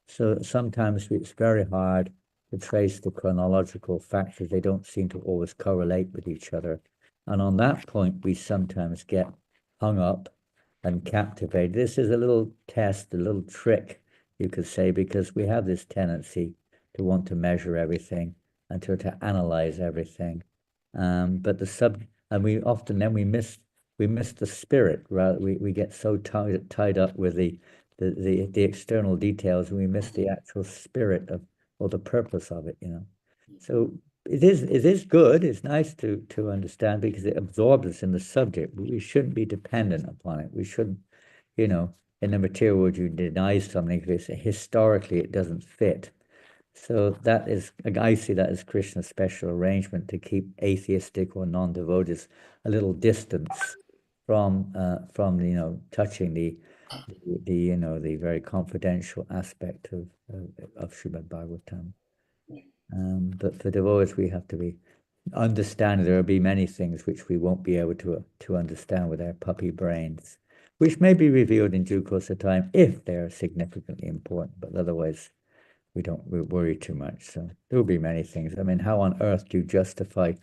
S1: So sometimes it's very hard to trace the chronological factors. They don't seem to always correlate with each other. And on that point, we sometimes get hung up and captivated. This is a little test, a little trick, you could say, because we have this tendency to want to measure everything and to analyze everything. And we often then we miss the spirit. Rather, we get so tied up with the external details, and we miss the actual spirit of or the purpose of it. So it is good. It's nice to understand because it absorbs us in the subject. We shouldn't be dependent upon it. We shouldn't, in the material world, you deny something because historically it doesn't fit. So I see that as Krishna's special arrangement to keep atheistic or non-devotees a little distance from touching the very confidential aspect of Srimad Bhagavatam. But for devotees, we have to understand there will be many things which we won't be able to understand with our puppy brains, which may be revealed in due course of time if they are significantly important, but otherwise we worry too much. So there will be many things. I mean, how on earth do you justify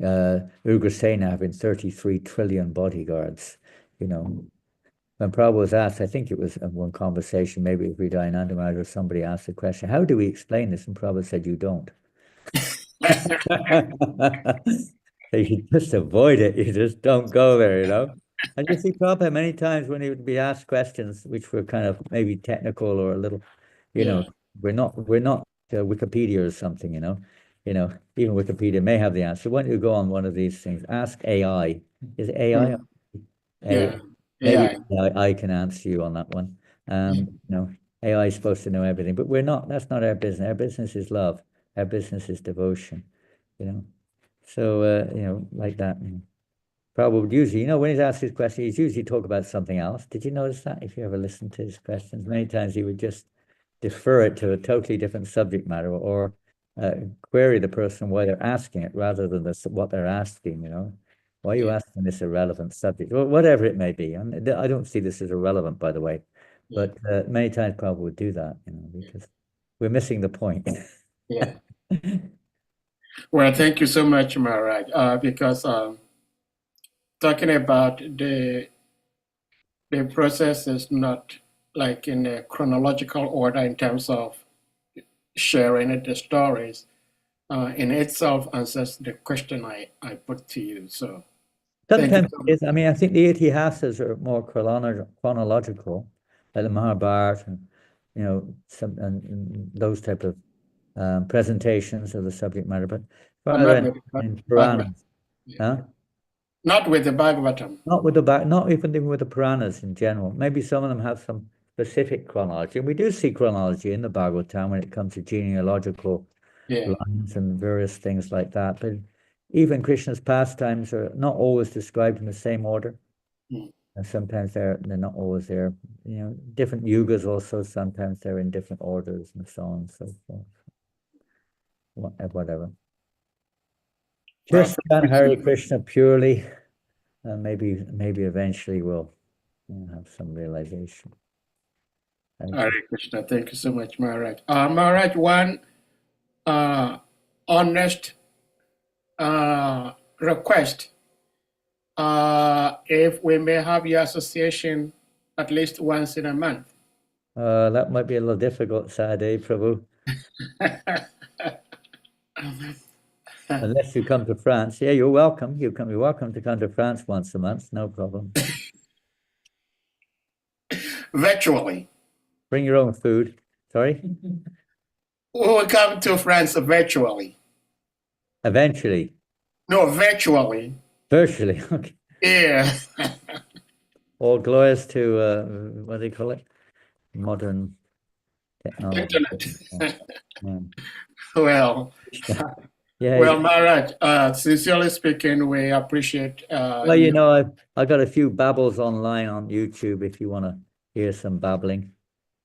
S1: Ugrasena having 33 trillion bodyguards? When Prabhupada was asked, I think it was in one conversation, maybe with Janananda Maharaj or somebody asked the question, how do we explain this? And Prabhupada said, you don't. So you just avoid it. You just don't go there. And you see Prabhupada many times when he would be asked questions which were kind of maybe technical or a little,
S2: Yeah.
S1: we're not Wikipedia or something, even Wikipedia may have the answer. Why don't you go on one of these things? Ask AI. Is it AI?
S2: Yeah.
S1: Maybe
S2: Yeah.
S1: I can answer you on that one. AI is supposed to know everything, but we're not. That's not our business. Our business is love. Our business is devotion. So like that. Probably usually, when he's asked his question, he's usually talk about something else. Did you notice that? If you ever listen to his questions, many times he would just defer it to a totally different subject matter or query the person why they're asking it rather than what they're asking. Why are you asking this irrelevant subject? Or whatever it may be. And I don't see this as irrelevant, by the way. But many times Prabhupada would do that, because we're missing the point.
S2: Yeah. Well, thank you so much, Maharaj, because talking about the process is not like in a chronological order in terms of sharing the stories. In itself answers the question I put to you. So
S1: Sometimes it is. I mean, I think the itihasas are more chronological, like the Mahabharata, and and those type of presentations of the subject matter. But rather in Puranas,
S2: not with the Bhagavatam.
S1: Not even with the Puranas in general. Maybe some of them have some specific chronology, and we do see chronology in the Bhagavatam when it comes to genealogical lines and various things like that. But even Krishna's pastimes are not always described in the same order. And sometimes they're not always there. Different yugas also, sometimes they're in different orders and so on and so forth. Whatever. Just chant Hare Krishna purely, and maybe eventually we'll have some realization.
S2: Hare Krishna. Thank you so much, Maharaj. Maharaj, one honest request. If we may have your association at least once in a month.
S1: That might be a little difficult, Sadeh Prabhu. Unless you come to France. Yeah, you're welcome. You're welcome to come to France once a month. No problem.
S2: Virtually.
S1: Bring your own food. Sorry?
S2: We will come to France virtually.
S1: Eventually.
S2: No, virtually.
S1: Virtually, okay.
S2: Yeah.
S1: All glorious to, what do they call it? Modern technology.
S2: Internet.
S1: Yeah.
S2: Well,
S1: yeah.
S2: Well, Maharaj, sincerely speaking, we appreciate.
S1: Well, I got a few babbles online on YouTube if you want to hear some babbling.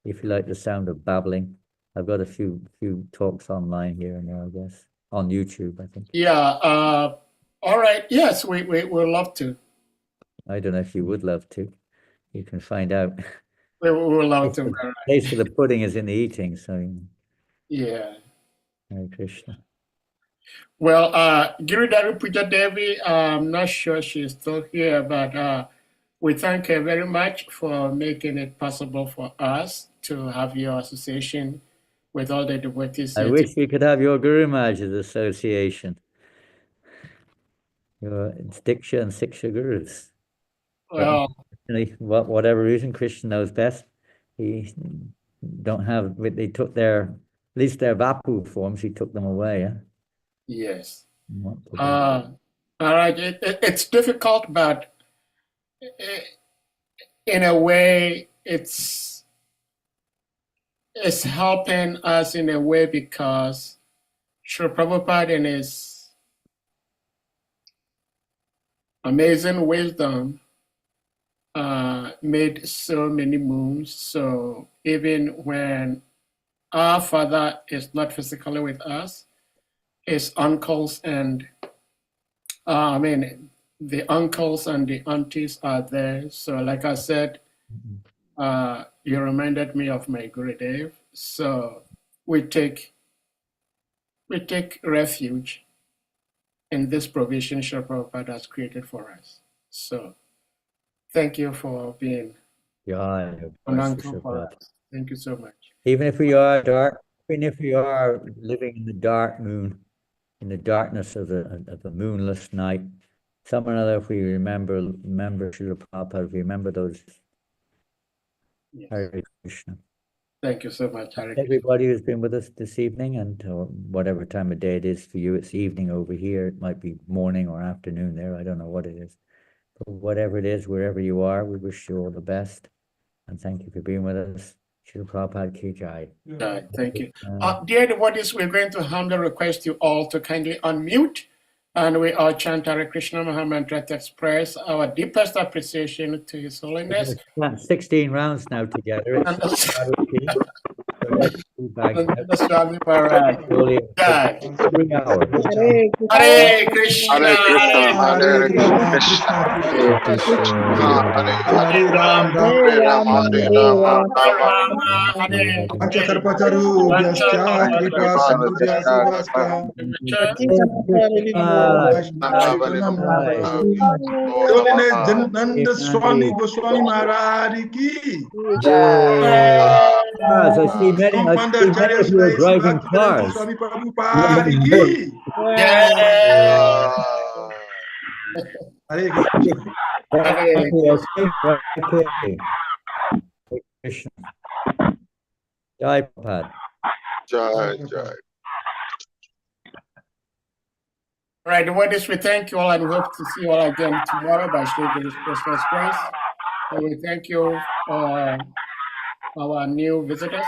S1: If you like the sound of babbling, I've got a few talks online here and there, I guess, on YouTube, I think.
S2: Yeah. All right. Yes, we would love to.
S1: I don't know if you would love to. You can find out.
S2: We would love to.
S1: The taste of the pudding is in the eating, so.
S2: Yeah.
S1: Hare Krishna.
S2: Well, Giridhari Puja Devi, I'm not sure she's still here, but we thank her very much for making it possible for us to have your association with all the devotees.
S1: I wish we could have your Guru Maharaj's association. Your Diksha and Siksha Gurus. Well, whatever reason, Krishna knows best. He don't have, they took at least their Vapu forms, he took them away.
S2: Yes.
S1: Not today.
S2: All right. It's difficult, but in a way, it's helping us in a way because Srila Prabhupada in his amazing wisdom made so many moves. So even when our father is not physically with us, his uncles and the uncles and the aunties are there. So like I said, you reminded me of my Gurudev. So we take refuge in this provision Srila Prabhupada has created for us. So thank you for being
S1: Jai,
S2: an
S1: Jai,
S2: uncle
S1: Srila
S2: for
S1: Prabhupada.
S2: us. Thank you so much.
S1: Even if we are dark, even if we are living in the dark moon, in the darkness of a moonless night, some or other, if we remember Srila Prabhupada, if we remember those,
S2: Yes.
S1: Hare Krishna.
S2: Thank you so much, Hare Krishna.
S1: Everybody who's been with us this evening, and whatever time of day it is for you, it's evening over here. It might be morning or afternoon there. I don't know what it is. But whatever it is, wherever you are, we wish you all the best. And thank you for being with us. Srila Prabhupada Ki Jai.
S2: Thank you. Dear devotees, we're going to humbly request you all to kindly unmute, and we all chant Hare Krishna Maha Mantra to express our deepest appreciation to His Holiness.
S1: 16 rounds now together. It's
S2: And also-
S1: a routine. So let's do back
S2: and the Swami Maharaj. Jai.
S1: every hour.
S2: Hare Krishna.
S3: Hare Krishna, Hare
S4: Krishna,
S3: Krishna,
S4: Krishna Krishna,
S3: Hare Ram, Hare Ram, Hare Ram, Ram
S2: Hare
S4: Panchakarpatarubhyascha kripa sindhubhyascha Janananda Swami Goswami Maharaj ki
S1: I see many
S4: Pampandacharya
S1: of you are
S4: Sai
S1: driving
S4: Bhaktivedanta
S1: cars.
S4: Swami Prabhupada ki Hare Krishna.
S1: Krishna. Jai Prabhupada.
S3: Jai, Jai.
S2: All right, devotees, we thank you all and we hope to see you all again tomorrow by Sri Guru's Krishna's grace. And we thank you for our new visitors.